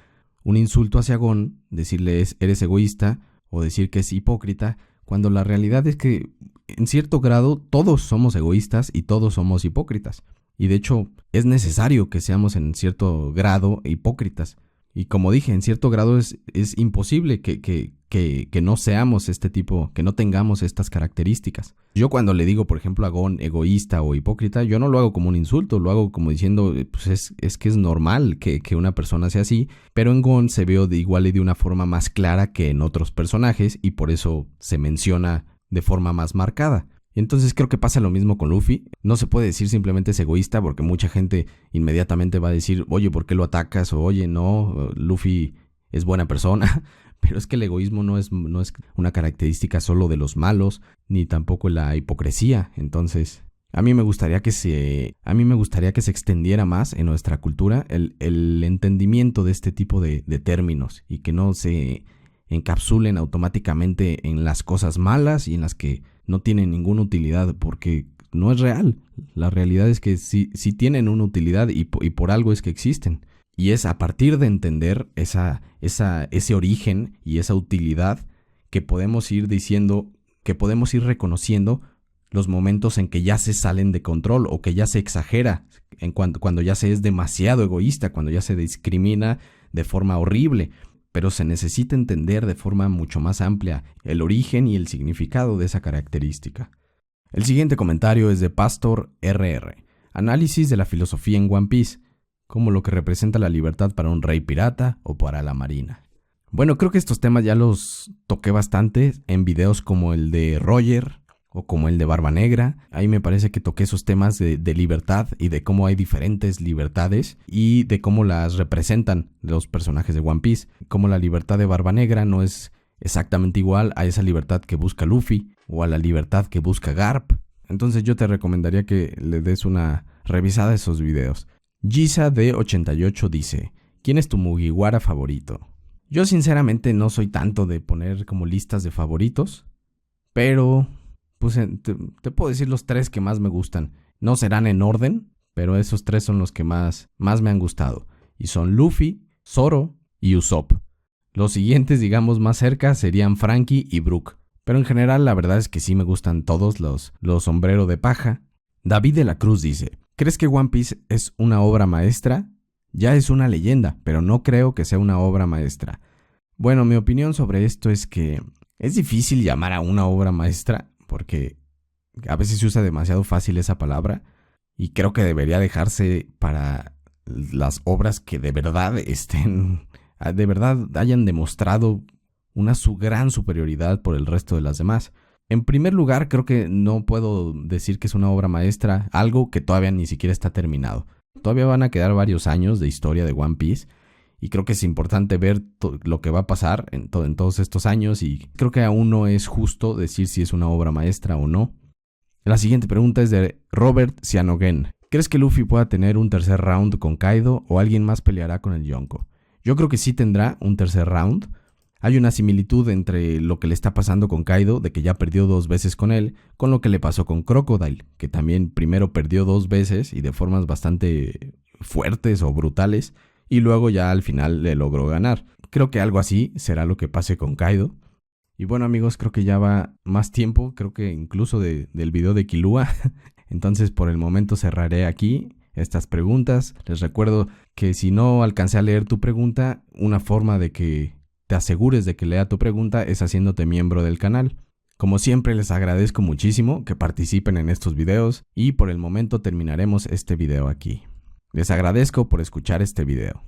un insulto hacia Gon, decirle eres egoísta o decir que es hipócrita, cuando la realidad es que en cierto grado todos somos egoístas y todos somos hipócritas. Y de hecho es necesario que seamos en cierto grado hipócritas. Y como dije, en cierto grado es imposible que no seamos que no tengamos estas características. Yo cuando le digo, por ejemplo, a Gon egoísta o hipócrita, yo no lo hago como un insulto, lo hago como diciendo, pues es que es normal que una persona sea así, pero en Gon se ve de igual y de una forma más clara que en otros personajes y por eso se menciona de forma más marcada. Entonces creo que pasa lo mismo con Luffy. No se puede decir simplemente es egoísta porque mucha gente inmediatamente va a decir, oye, ¿por qué lo atacas? O oye, no, Luffy es buena persona. Pero es que el egoísmo no es una característica solo de los malos, ni tampoco la hipocresía. Entonces, a mí me gustaría que se extendiera más en nuestra cultura el entendimiento de este tipo de términos y que no se encapsulen automáticamente en las cosas malas y en las que no tienen ninguna utilidad, porque no es real. La realidad es que sí tienen una utilidad y por algo es que existen. Y es a partir de entender ese origen y esa utilidad que podemos ir diciendo, que podemos ir reconociendo los momentos en que ya se salen de control o que ya se exagera, cuando ya se es demasiado egoísta, cuando ya se discrimina de forma horrible. Pero se necesita entender de forma mucho más amplia el origen y el significado de esa característica. El siguiente comentario es de Pastor RR. Análisis de la filosofía en One Piece, como lo que representa la libertad para un rey pirata o para la marina. Bueno, creo que estos temas ya los toqué bastante en videos como el de Roger o como el de Barba Negra. Ahí me parece que toqué esos temas de libertad y de cómo hay diferentes libertades y de cómo las representan los personajes de One Piece. Como la libertad de Barba Negra no es exactamente igual a esa libertad que busca Luffy o a la libertad que busca Garp. Entonces yo te recomendaría que le des una revisada a esos videos. Giza de 88 dice: ¿quién es tu Mugiwara favorito? Yo sinceramente no soy tanto de poner como listas de favoritos, pero pues te puedo decir los 3 que más me gustan. No serán en orden, pero esos 3 son los que más me han gustado. Y son Luffy, Zoro y Usopp. Los siguientes, digamos, más cerca serían Franky y Brook. Pero en general la verdad es que sí me gustan todos los sombrero de paja. David de la Cruz dice: ¿crees que One Piece es una obra maestra? Ya es una leyenda, pero no creo que sea una obra maestra. Bueno, mi opinión sobre esto es que es difícil llamar a una obra maestra, porque a veces se usa demasiado fácil esa palabra y creo que debería dejarse para las obras que de verdad hayan demostrado una gran superioridad por el resto de las demás. En primer lugar, creo que no puedo decir que es una obra maestra, algo que todavía ni siquiera está terminado. Todavía van a quedar varios años de historia de One Piece y creo que es importante ver lo que va a pasar en todos estos años, y creo que aún no es justo decir si es una obra maestra o no. La siguiente pregunta es de Robert Cianogen. ¿Crees que Luffy pueda tener un tercer round con Kaido o alguien más peleará con el Yonko? Yo creo que sí tendrá un tercer round. Hay una similitud entre lo que le está pasando con Kaido, de que ya perdió 2 veces con él, con lo que le pasó con Crocodile, que también primero perdió 2 veces y de formas bastante fuertes o brutales, y luego ya al final le logró ganar. Creo que algo así será lo que pase con Kaido. Y bueno, amigos, creo que ya va más tiempo, creo que incluso del video de Killua. Entonces por el momento cerraré aquí estas preguntas. Les recuerdo que si no alcancé a leer tu pregunta, una forma de que te asegures de que lea tu pregunta es haciéndote miembro del canal. Como siempre, les agradezco muchísimo que participen en estos videos y por el momento terminaremos este video aquí. Les agradezco por escuchar este video.